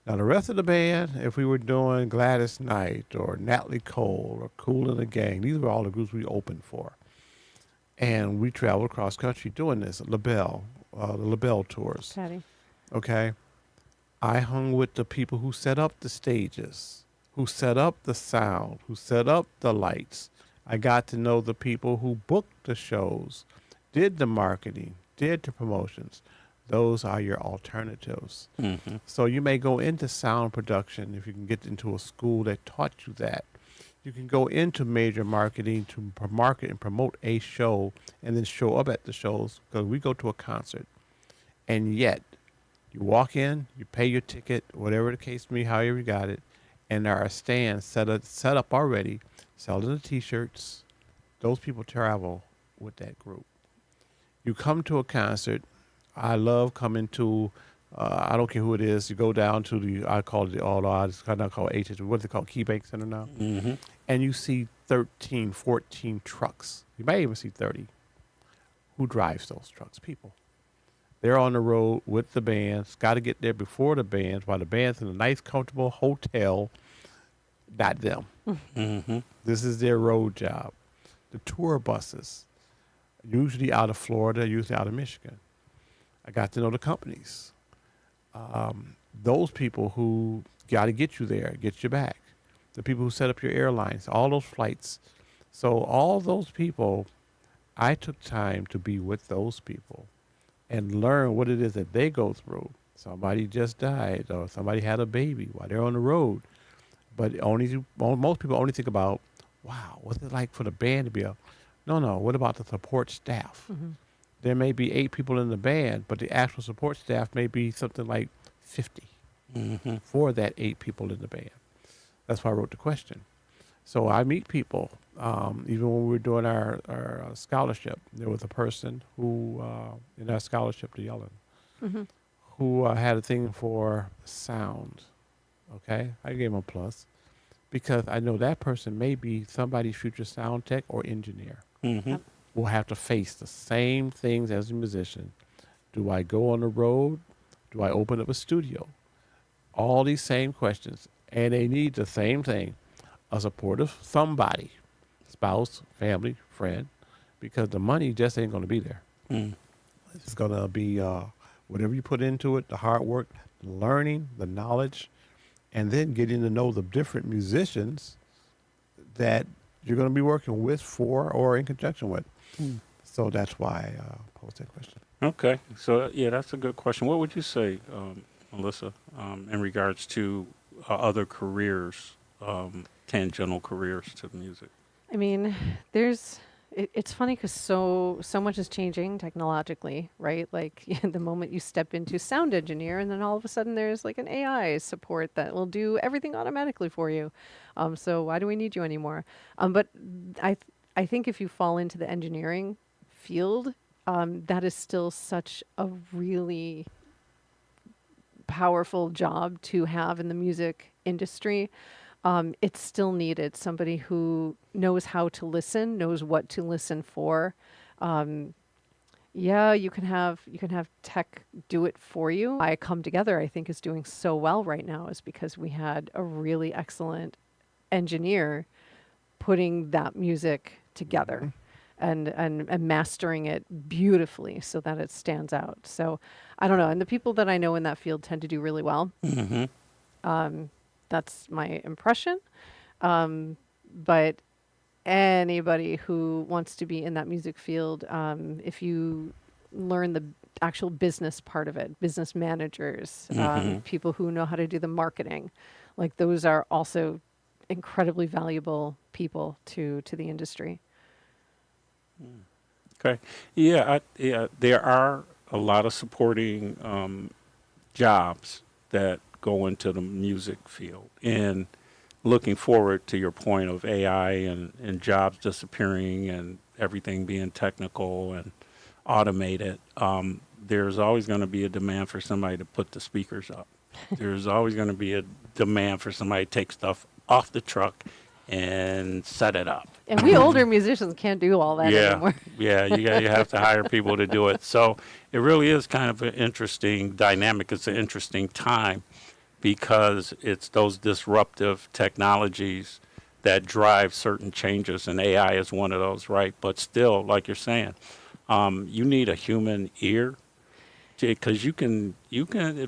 Now, the rest of the band, if we were doing Gladys Knight or Natalie Cole or Kool and the Gang, these were all the groups we opened for. And we traveled across country doing this, the LaBelle tours. Patty. Okay. I hung with the people who set up the stages, who set up the sound, who set up the lights. I got to know the people who booked the shows, did the marketing, did the promotions. Those are your alternatives. Mm-hmm. So you may go into sound production if you can get into a school that taught you that. You can go into major marketing to market and promote a show and then show up at the shows, because we go to a concert. And yet, you walk in, you pay your ticket, whatever the case may be, however you got it, and there are stands set up already, selling the T-shirts. Those people travel with that group. You come to a concert. I love coming to, I don't care who it is, you go down to I call it the All Odds, I now call it HS, what's it called, KeyBank Center now? Mm-hmm. And you see 13, 14 trucks. You may even see 30. Who drives those trucks? People. They're on the road with the bands, got to get there before the bands, while the band's in a nice, comfortable hotel. Not them. Mm-hmm. This is their road job. The tour buses, usually out of Florida, usually out of Michigan. I got to know the companies. Those people who got to get you there, get you back. The people who set up your airlines, all those flights. So all those people, I took time to be with those people and learn what it is that they go through. Somebody just died or somebody had a baby while they're on the road. But most people only think about, wow, what's it like for the band to be up? No, what about the support staff? Mm-hmm. There may be 8 people in the band, but the actual support staff may be something like 50 Mm-hmm. for that 8 people in the band. That's why I wrote the question. So I meet people. Even when we were doing our scholarship, there was a person who, in our scholarship to Yellen, who had a thing for sound. Okay, I gave him a plus because I know that person may be somebody's future sound tech or engineer. Mm-hmm. Will have to face the same things as a musician. Do I go on the road? Do I open up a studio? All these same questions, and they need the same thing: a supportive somebody, spouse, family, friend, because the money just ain't going to be there. Mm. It's going to be whatever you put into it, the hard work, the learning, the knowledge, and then getting to know the different musicians that you're going to be working with, for, or in conjunction with. So that's why I posed that question. Okay, so yeah, that's a good question. What would you say, Melissa, in regards to other careers, tangential careers to music? I mean, it's funny because so much is changing technologically, right? Like the moment you step into sound engineer, and then all of a sudden there's like an AI support that will do everything automatically for you. So why do we need you anymore? But I think if you fall into the engineering field, that is still such a really powerful job to have in the music industry. It's still needed. Somebody who knows how to listen, knows what to listen for. Yeah, you can have tech do it for you. I Come Together, I think, is doing so well right now is because we had a really excellent engineer putting that music together and mastering it beautifully so that it stands out. So I don't know. And the people that I know in that field tend to do really well. Mm-hmm. That's my impression. But anybody who wants to be in that music field, if you learn the actual business part of it, business managers, people who know how to do the marketing, like those are also incredibly valuable people to the industry. Okay. Yeah, there are a lot of supporting jobs that go into the music field. And looking forward to your point of AI and jobs disappearing and everything being technical and automated, there's always going to be a demand for somebody to put the speakers up. There's always going to be a demand for somebody to take stuff off the truck and set it up. And we older musicians can't do all that anymore. Yeah, you have to hire people to do it. So it really is kind of an interesting dynamic. It's an interesting time because it's those disruptive technologies that drive certain changes, and AI is one of those, right? But still, like you're saying, you need a human ear because you can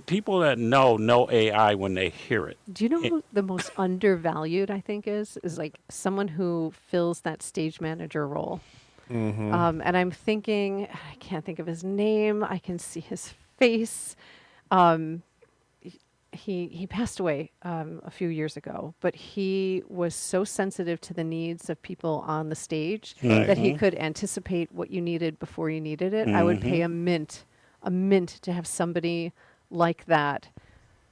people that know AI when they hear it. Do you know who the most undervalued I think is like someone who fills that stage manager role? And I'm thinking, I can't think of his name. I can see his face. He passed away a few years ago, but he was so sensitive to the needs of people on the stage that he could anticipate what you needed before you needed it. I would pay a mint to have somebody like that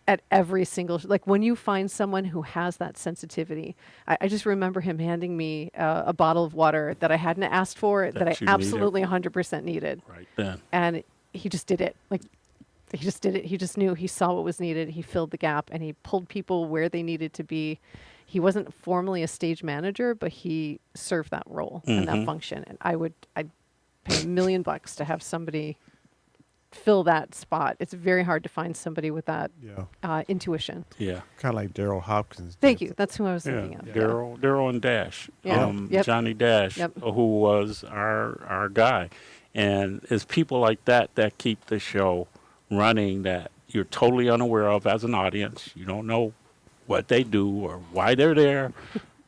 at every single, like when you find someone who has that sensitivity. I just remember him handing me a bottle of water that I hadn't asked for, that I you absolutely 100% needed. Right then. And he just did it. Like, he just did it. He just knew. He saw what was needed. He filled the gap, and he pulled people where they needed to be. He wasn't formally a stage manager, but he served that role and that function. And I'd pay $1 million to have somebody fill that spot. It's very hard to find somebody with that intuition. Yeah. Kind of like Daryl Hopkins. Thank did. you. That's who I was thinking of. Daryl and Dash, Yeah. Yep. Johnny Dash, who was our guy. And it's people like that keep the show running that you're totally unaware of as an audience. You don't know what they do or why they're there,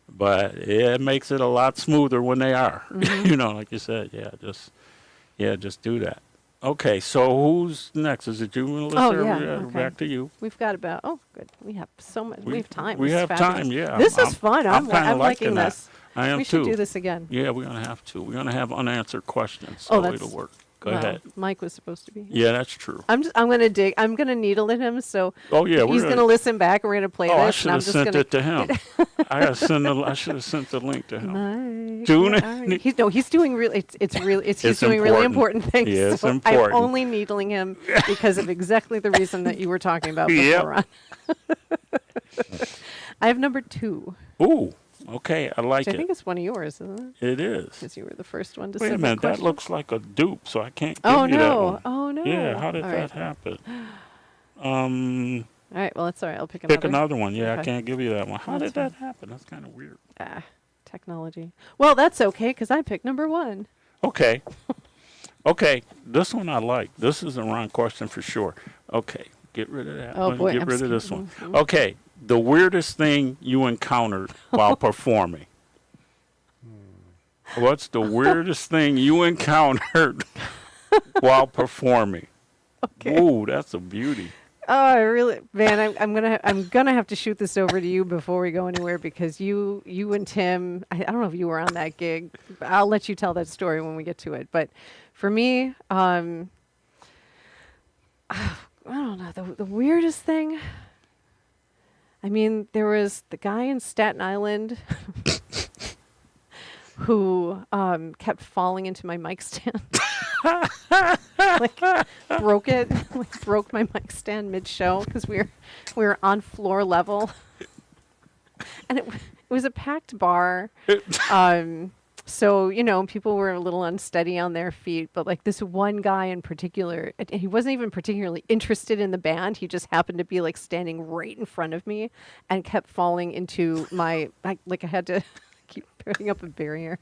but it makes it a lot smoother when they are. Like you said, just do that. Okay, so who's next? Is it you, Melissa? Oh, yeah. Okay. Back to you. We've got good. We have so much. We have time. We This is have fabulous. time, yeah. This is fun. I'm kinda I'm liking liking that. this. I am We too. should do this again. Yeah, we're going to have to. We're going to have unanswered questions, so it'll work. Go Well, ahead. Mike was supposed to be. Yeah, that's true. I'm gonna needle at him. So Oh yeah, he's gonna listen back. We're gonna play Oh, I this, should and I'm have just sent gonna. it to him. I should have sent the link to him. Mike, Tune where are you? He's doing really. He's It's doing really important. important things. Yeah, it's so important. I'm only needling him because of exactly the reason that you were talking about before. Yep. Ron. I have number 2, Ooh, okay, I like which I it. think is one of yours, isn't it? It is. Because you were the first one to Wait a submit minute, that questions. looks like a dupe, so I can't give Oh you that no! one. Oh no! Yeah, how did All that right. happen? All right. Well, that's all right. I'll pick Pick another one. Yeah, I Okay. can't give you that one. How That's did that happen? That's kind of weird. Technology. Well, that's okay because I picked number 1. Okay. Okay, this one I like. This is a wrong question for sure. Okay, get rid of that Oh, one. boy, Get I'm rid of this scared. one. Okay, the weirdest thing you encountered while performing. What's the weirdest thing you encountered while performing? Okay. Ooh, that's a beauty. Oh, I really, Van, I'm gonna have to shoot this over to you before we go anywhere because you and Tim, I don't know if you were on that gig. I'll let you tell that story when we get to it. But for me, I don't know the weirdest thing. I mean, there was the guy in Staten Island who kept falling into my mic stand. Like broke it, like broke my mic stand mid-show because we were on floor level, and it was a packed bar. So people were a little unsteady on their feet, but like this one guy in particular, and he wasn't even particularly interested in the band. He just happened to be like standing right in front of me, and kept falling into my I had to keep putting up a barrier.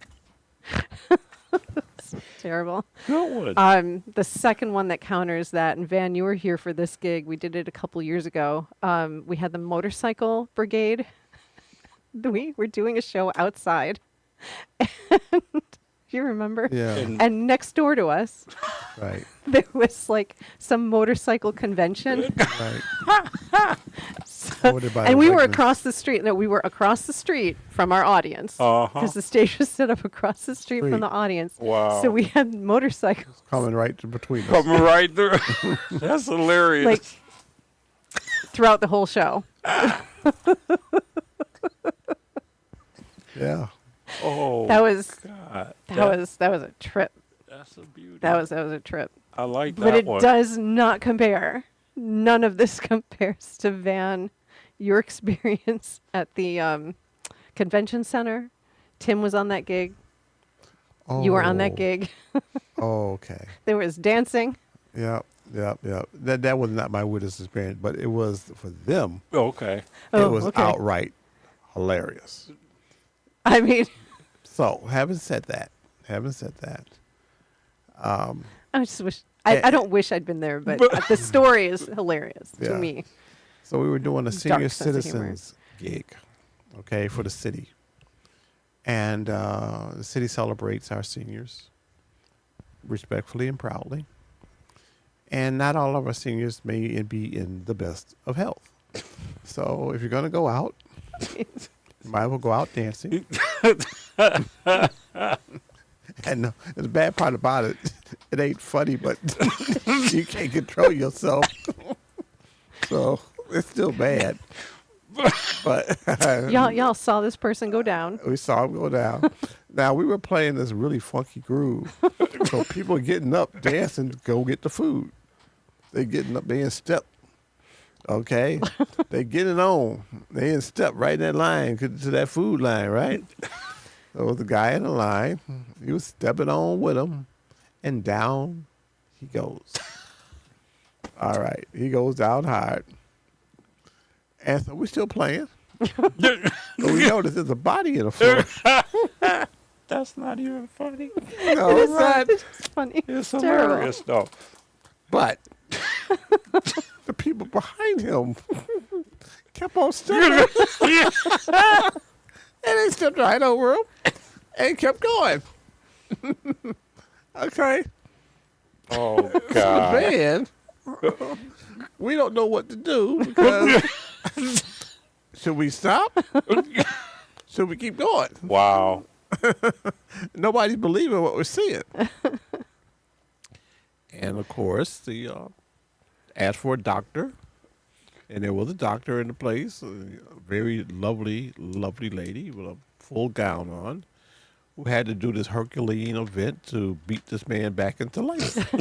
It's terrible. Good. The second one that counters that, and Van, you were here for this gig. We did it a couple years ago. We had the motorcycle brigade. We were doing a show outside. And, do you remember? Yeah. And next door to us, Right. there was like some motorcycle convention. Right. Ordered by And the we were Wegmans. across the street. No, we were across the street from our audience. Uh-huh. Because the stage was set up across the street from Street. the audience. Wow. So we had motorcycles. Coming right in between us. Coming right through. That's hilarious. Like throughout the whole show. Yeah. oh, That was God. that was a trip. That's a beauty. That was a trip. I like that But it one. does not compare. None of this compares to Van, your experience at the convention center. Tim was on that gig. You were on that Oh. gig. Oh, okay. There was dancing. Yep. That was not my weirdest experience, but it was for them. Okay. It Oh, was okay. outright hilarious. I mean, So, having said that, I just wish I don't wish I'd been there, but the story is hilarious to Yeah. me. so we were doing a senior Dark sense of humor. citizens gig, okay, for the city. And the city celebrates our seniors respectfully and proudly. And not all of our seniors may be in the best of health. So if you're going to go out, you might as well go out dancing. And the bad part about it, it ain't funny, but you can't control yourself. So it's still bad. But Y'all saw this person go down. we saw him go down. Now we were playing this really funky groove. So people are getting up, dancing to go get the food. They getting up, they in step. Okay? They getting on. They in step right in that line to that food line, right? So the guy in the line, he was stepping on with him, and down he goes. All right. He goes down hard. And so we're still playing. But we notice there's a body in the floor. That's not even funny. No, It's right. not. It's funny. It's terrible. hilarious, though. But the people behind him kept on stepping. And they stepped right over him and kept going. Okay. Oh, So God. then, we don't know what to do because should we stop? Should we keep going? Wow. Nobody's believing what we're seeing. And of course, the asked for a doctor, and there was a doctor in the place, a very lovely, lovely lady with a full gown on, who had to do this Herculean event to beat this man back into life.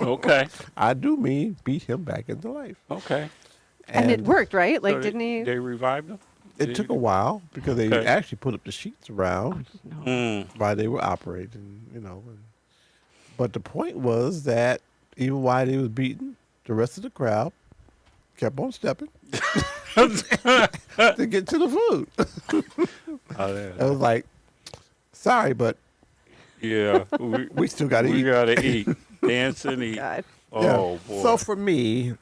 Okay. I do mean beat him back into life. Okay. And it worked, right? Like, So didn't he? They revived him? It took a while because they Okay. actually put up the sheets around No. Mm. while they were operating, you know. But the point was that even while they was beaten, the rest of the crowd kept on stepping to get to the food. Oh, yeah. I was like, sorry, but Yeah. we still got to We eat. gotta eat. Dance and eat. God. Oh, boy. So for me,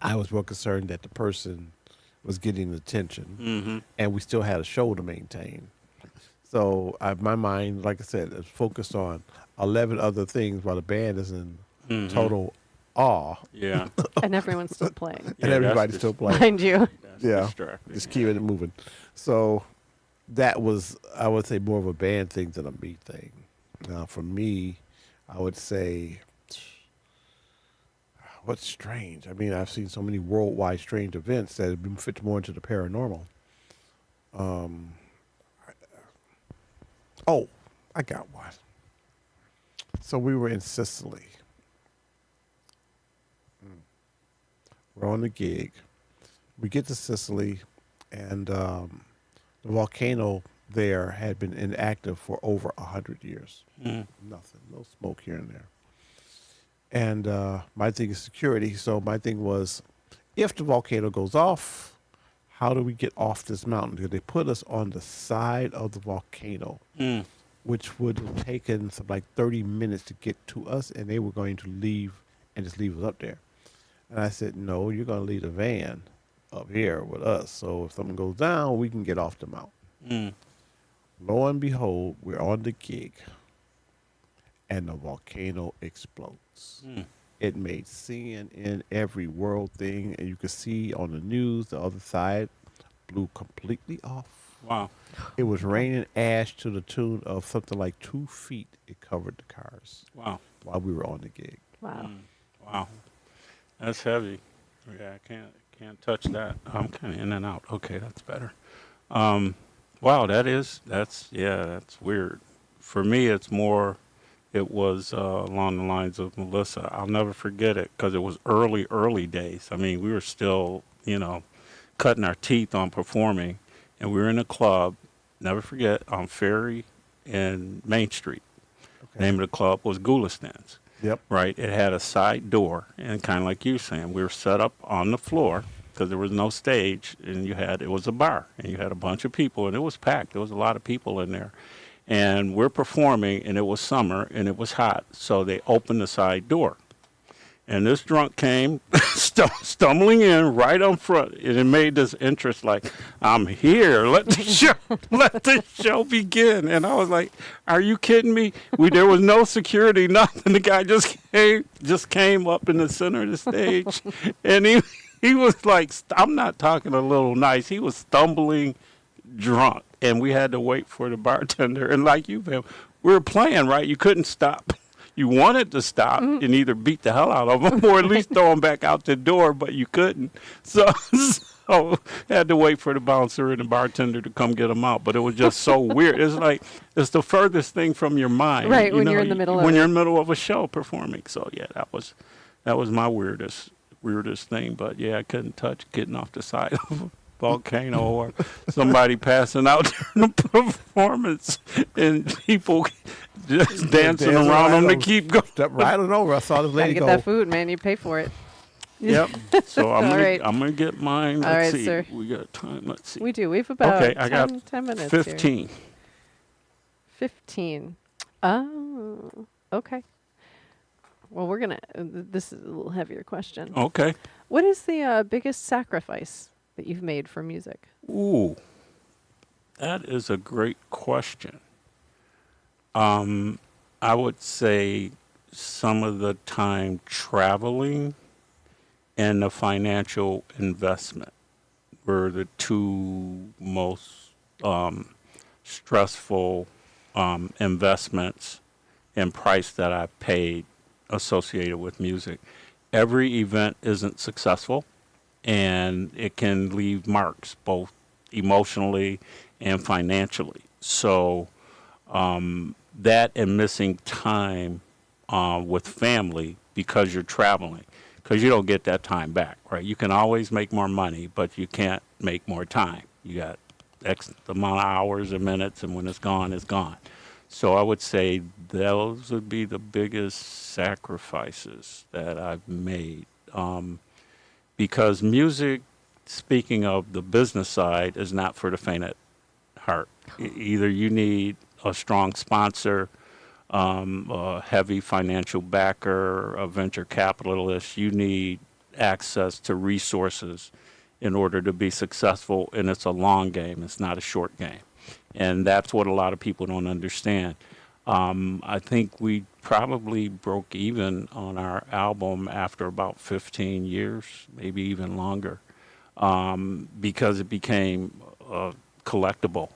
I was more concerned that the person was getting attention, Mm-hmm. and we still had a show to maintain. So my mind, like I said, is focused on 11 other things while the band is in Mhm. total awe, Yeah. And everyone's still playing, Yeah, and everybody's that's still playing. mind you. That's Yeah. distracting. Just keeping it moving. So that was, I would say, more of a band thing than a me thing. Now, for me, I would say, what's strange? I mean, I've seen so many worldwide strange events that have been fit more into the paranormal. Oh, I got one. So we were in Sicily. We're on the gig. We get to Sicily, and the volcano there had been inactive for over 100 years. Mm. Nothing, no smoke here and there. And my thing is security. So my thing was, if the volcano goes off, how do we get off this mountain? Because they put us on the side of the volcano, Mm. which would have taken some like 30 minutes to get to us, and they were going to leave and just leave us up there. And I said, no, you're going to leave the van up here with us. So if something goes down, we can get off the mountain. Mm. Lo and behold, we're on the gig, and the volcano explodes. Mm. It made CNN every world thing, and you could see on the news the other side blew completely off. Wow. It was raining ash to the tune of something like 2 feet. It covered the cars Wow. while we were on the gig. Wow. Wow. That's heavy. Yeah, I can't touch that. I'm kind of in and out. Okay, that's better. Wow, that's weird. For me, it was along the lines of Melissa. I'll never forget it because it was early days. I mean, we were still, cutting our teeth on performing, and we were in a club, never forget, on Ferry and Main Street. Okay. Name of the club was Gulistan's. Yep. Right. It had a side door, and kind of like you saying, we were set up on the floor because there was no stage, and it was a bar, and you had a bunch of people, and it was packed. There was a lot of people in there, and we're performing, and it was summer, and it was hot, so they opened the side door, and this drunk came stumbling in right on front, and it made this interest like, I'm here, let the show begin. And I was like, are you kidding me? There was no security, nothing. The guy just came up in the center of the stage, and he was like, I'm not talking a little nice, he was stumbling drunk, and we had to wait for the bartender. And like you, man, we were playing, right? You couldn't stop. You wanted to stop and either beat the hell out of them or at least throw them back out the door, but you couldn't. So had to wait for the bouncer and the bartender to come get them out. But it was just so weird. It's like it's the furthest thing from your mind, Right, when you're in the middle of when it. you're in the middle of a show performing. So yeah, that was my weirdest thing. But yeah, I couldn't touch getting off the side of a volcano or somebody passing out during the performance and people just dancing Dancing around them to over. keep going. Step right on over. I saw this Gotta lady get go. that food, man. You pay for it. Yep. So All right. I'm gonna get mine. All Let's right, see. sir. We got time. Let's see. We do. We have about Okay, I got 10 minutes here. 15. 15. Oh, okay. Well, we're going to, this is a little heavier question. Okay. What is the biggest sacrifice that you've made for music? Ooh, that is a great question. I would say some of the time traveling and the financial investment were the two most stressful investments and price that I've paid associated with music. Every event isn't successful, and it can leave marks both emotionally and financially. So that and missing time with family because you're traveling, because you don't get that time back, right? You can always make more money, but you can't make more time. You got X amount of hours or minutes, and when it's gone, it's gone. So I would say those would be the biggest sacrifices that I've made. Because music, speaking of the business side, is not for the faint at heart. Either you need a strong sponsor, a heavy financial backer, a venture capitalist. You need access to resources in order to be successful, and it's a long game. It's not a short game. And that's what a lot of people don't understand. I think we probably broke even on our album after about 15 years, maybe even longer, because it became collectible.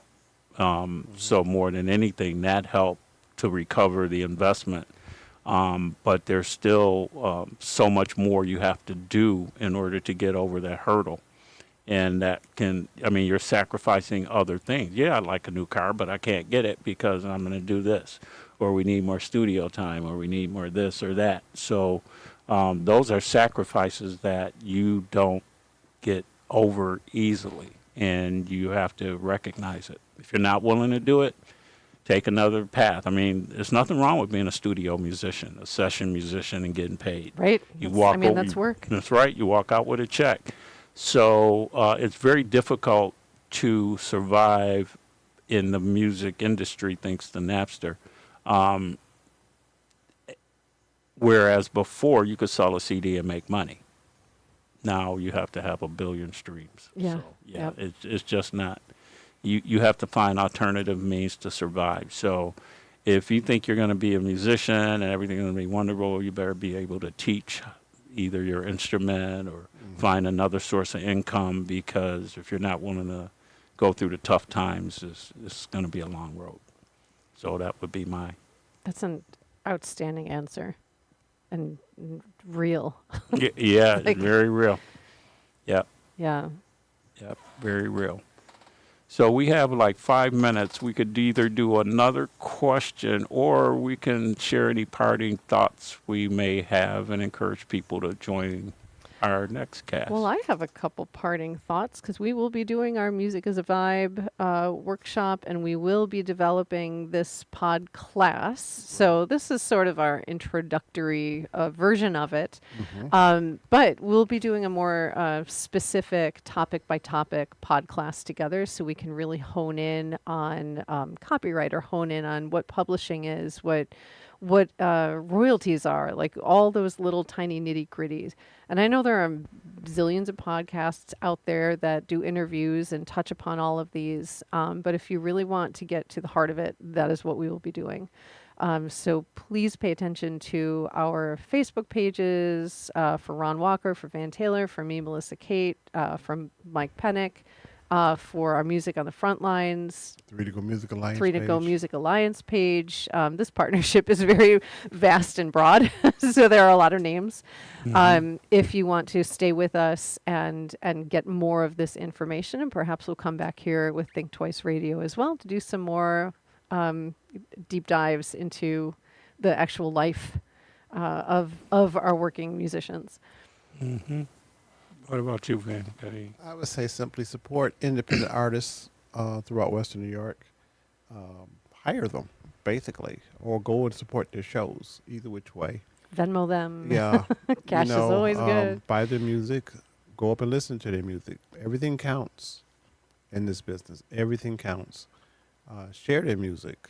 So more than anything, that helped to recover the investment. But there's still so much more you have to do in order to get over that hurdle. And that can, I mean, you're sacrificing other things. Yeah, I'd like a new car, but I can't get it because I'm going to do this, or we need more studio time, or we need more this or that. So those are sacrifices that you don't get over easily, and you have to recognize it. If you're not willing to do it, take another path. I mean, there's nothing wrong with being a studio musician, a session musician, and getting paid. Right? You That's- walk I mean, over- that's work. That's right. You walk out with a check. So it's very difficult to survive in the music industry, thanks to Napster. Whereas before, you could sell a CD and make money. Now you have to have 1 billion streams. Yeah. So, yeah. Yep. It's just not. You have to find alternative means to survive. So if you think you're going to be a musician and everything's going to be wonderful, you better be able to teach either your instrument or find another source of income, because if you're not willing to go through the tough times, it's going to be a long road. So that would be my. That's an outstanding answer, and real. Yeah, Like- very real. Yep. Yeah. Yep, very real. So we have like 5 minutes. We could either do another question, or we can share any parting thoughts we may have and encourage people to join our next cast. Well, I have a couple parting thoughts, because we will be doing our Music as a Vibe workshop, and we will be developing this pod class. So this is sort of our introductory version of it. But we'll be doing a more specific topic by topic pod class together, so we can really hone in on copyright, or hone in on what publishing is, what royalties are, like all those little tiny nitty gritties. And I know there are zillions of podcasts out there that do interviews and touch upon all of these. But if you really want to get to the heart of it, that is what we will be doing. So please pay attention to our Facebook pages for Ron Walker, for Van Taylor, for me, Melissa Kate, from Mike Pennick, for our Music on the Front Lines, Three to Go Music Alliance. Three to Go page. Music Alliance page. This partnership is very vast and broad, so there are a lot of names. If you want to stay with us and get more of this information, and perhaps we'll come back here with Think Twice Radio as well to do some more deep dives into the actual life of our working musicians. What about you, Van? I would say simply support independent artists throughout Western New York. Hire them, basically, or go and support their shows, either which way. Venmo them. Yeah. Cash is always good. Buy their music, go up and listen to their music. Everything counts in this business. Everything counts. Share their music.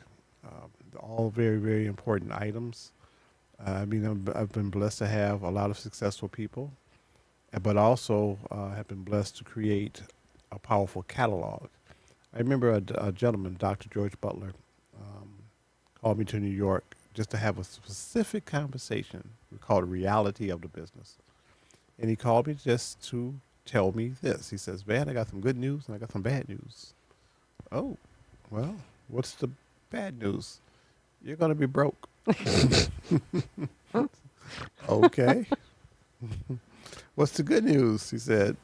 All very, very important items. I mean, I've been blessed to have a lot of successful people, but also have been blessed to create a powerful catalog. I remember a gentleman, Dr. George Butler, called me to New York just to have a specific conversation. We called it Reality of the Business. And he called me just to tell me this. He says, "Van, I got some good news and I got some bad news." Oh, well, what's the bad news? You're going to be broke. Okay. What's the good news? He said,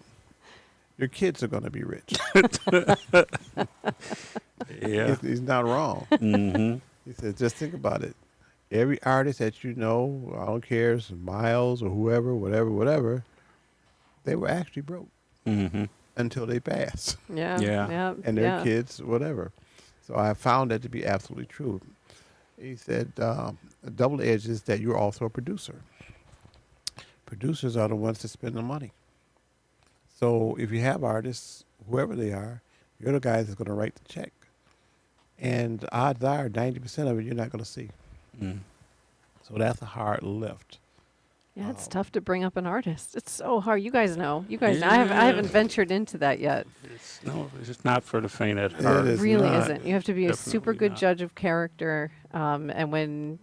your kids are going to be rich. Yeah. He's not wrong. Mm-hmm. He said, just think about it. Every artist that you know, I don't care if it's Miles or whoever, whatever, they were actually broke Mm-hmm. until they passed. Yeah. Yeah. Yeah. And their yeah. kids, whatever. So I found that to be absolutely true. He said, a double edge is that you're also a producer. Producers are the ones that spend the money. So if you have artists, whoever they are, you're the guys that's going to write the check. And odds are 90% of it you're not going to see. Mm. So that's a hard lift. Yeah, it's tough to bring up an artist. It's so hard. You guys know. You guys know. I Yeah. haven't ventured into that yet. It's just not for the faint at heart. It is Really not. isn't. You have to be a super Definitely good not. judge of character. And when,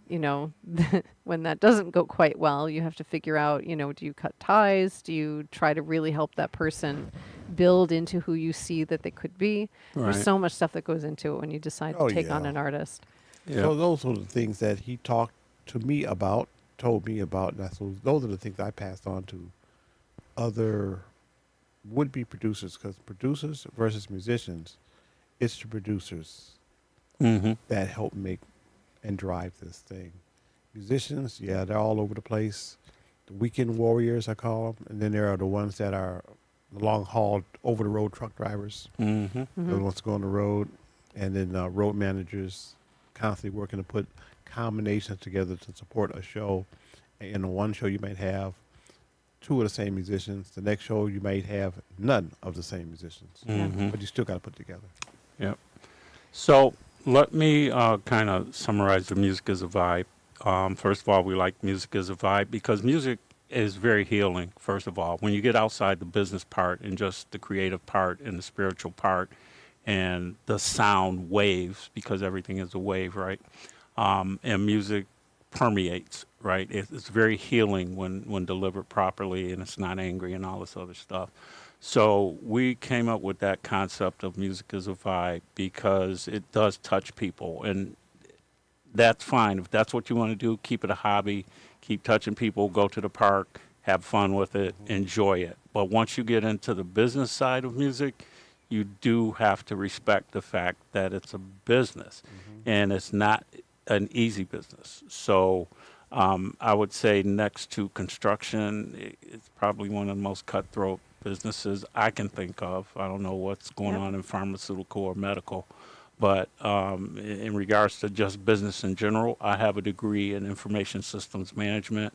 when that doesn't go quite well, you have to figure out, do you cut ties? Do you try to really help that person build into who you see that they could be? Right. There's so much stuff that goes into it when you decide Oh, to take on yeah. an artist. Yeah. So those were the things that he talked to me about, told me about. And so those are the things I passed on to other would-be producers, because producers versus musicians, it's the producers Mm-hmm. that help make and drive this thing. Musicians, yeah, they're all over the place. The weekend warriors, I call them. And then there are the ones that are the long-haul, over-the-road truck drivers. Mm-hmm. Those ones go on the road. And then road managers constantly working to put combinations together to support a show. And in one show, you might have two of the same musicians. The next show, you might have none of the same musicians. Mm-hmm. But you still got to put it together. Yep. So let me kind of summarize the music as a vibe. First of all, we like music as a vibe because music is very healing, first of all. When you get outside the business part and just the creative part and the spiritual part and the sound waves, because everything is a wave, right? And music permeates, right? It's very healing when delivered properly and it's not angry and all this other stuff. So we came up with that concept of music as a vibe because it does touch people, and that's fine. If that's what you want to do, keep it a hobby, keep touching people, go to the park, have fun with it, enjoy it. But once you get into the business side of music, you do have to respect the fact that it's a business and it's not an easy business. So I would say next to construction, it's probably one of the most cutthroat businesses I can think of. I don't know what's going Yep. on in pharmaceutical or medical. But in regards to just business in general, I have a degree in information systems management,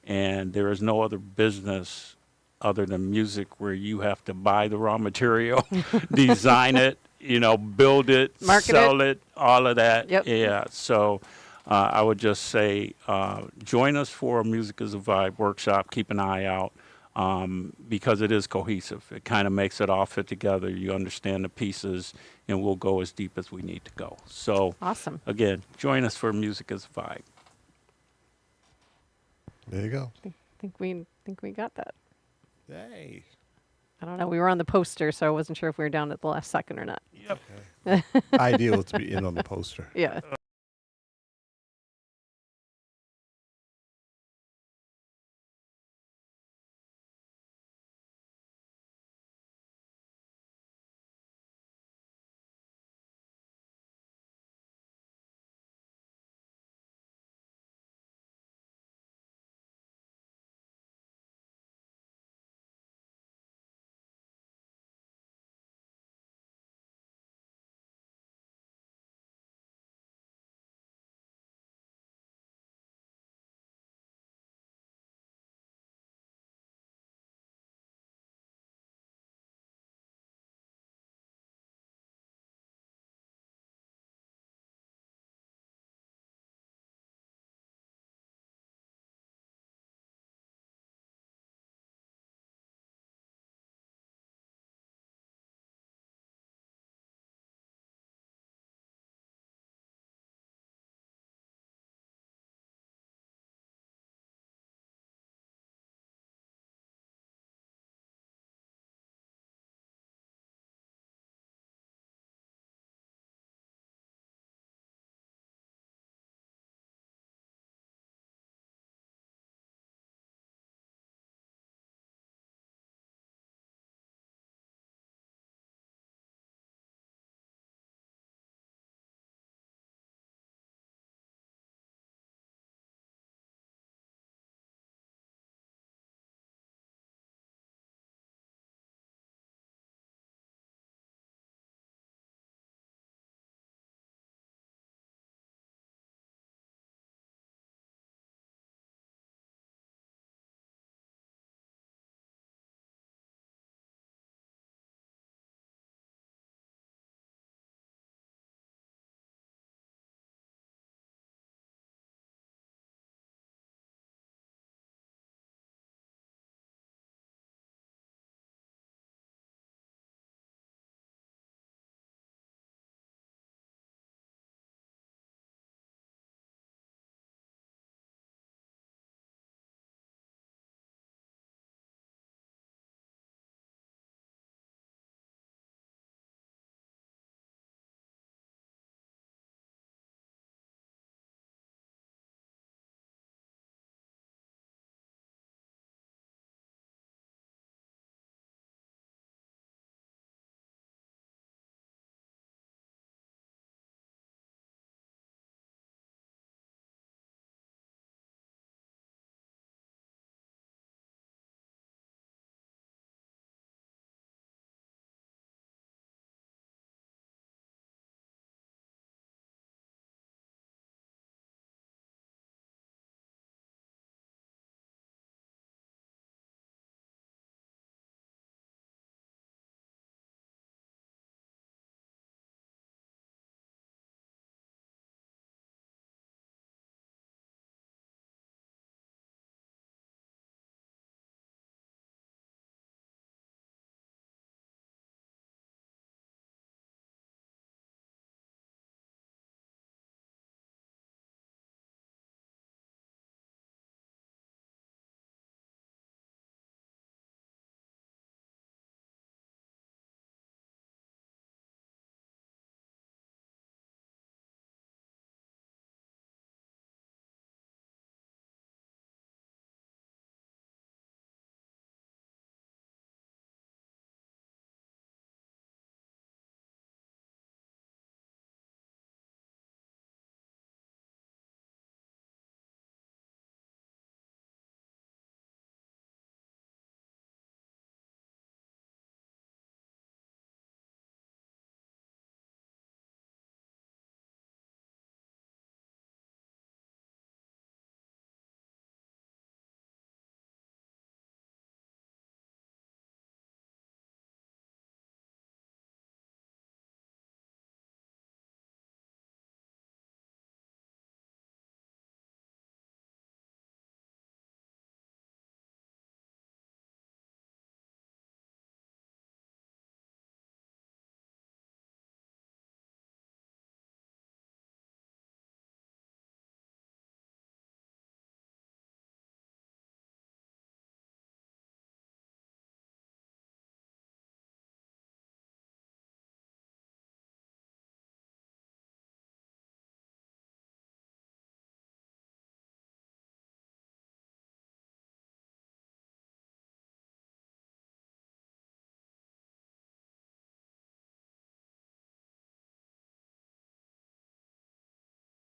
and there is no other business other than music where you have to buy the raw material, design it, build it, Market sell it, all of that. Yep. Yeah. So I would just say join us for a Music is a Vibe workshop. Keep an eye out. Because it is cohesive. It kind of makes it all fit together. You understand the pieces, and we'll go as deep as we need to go. So, Awesome. again, join us for Music as a Vibe. There you go. Think we got that. Hey. I don't know. We were on the poster, so I wasn't sure if we were down at the last second or not. Ideal to be in on the poster. Yeah.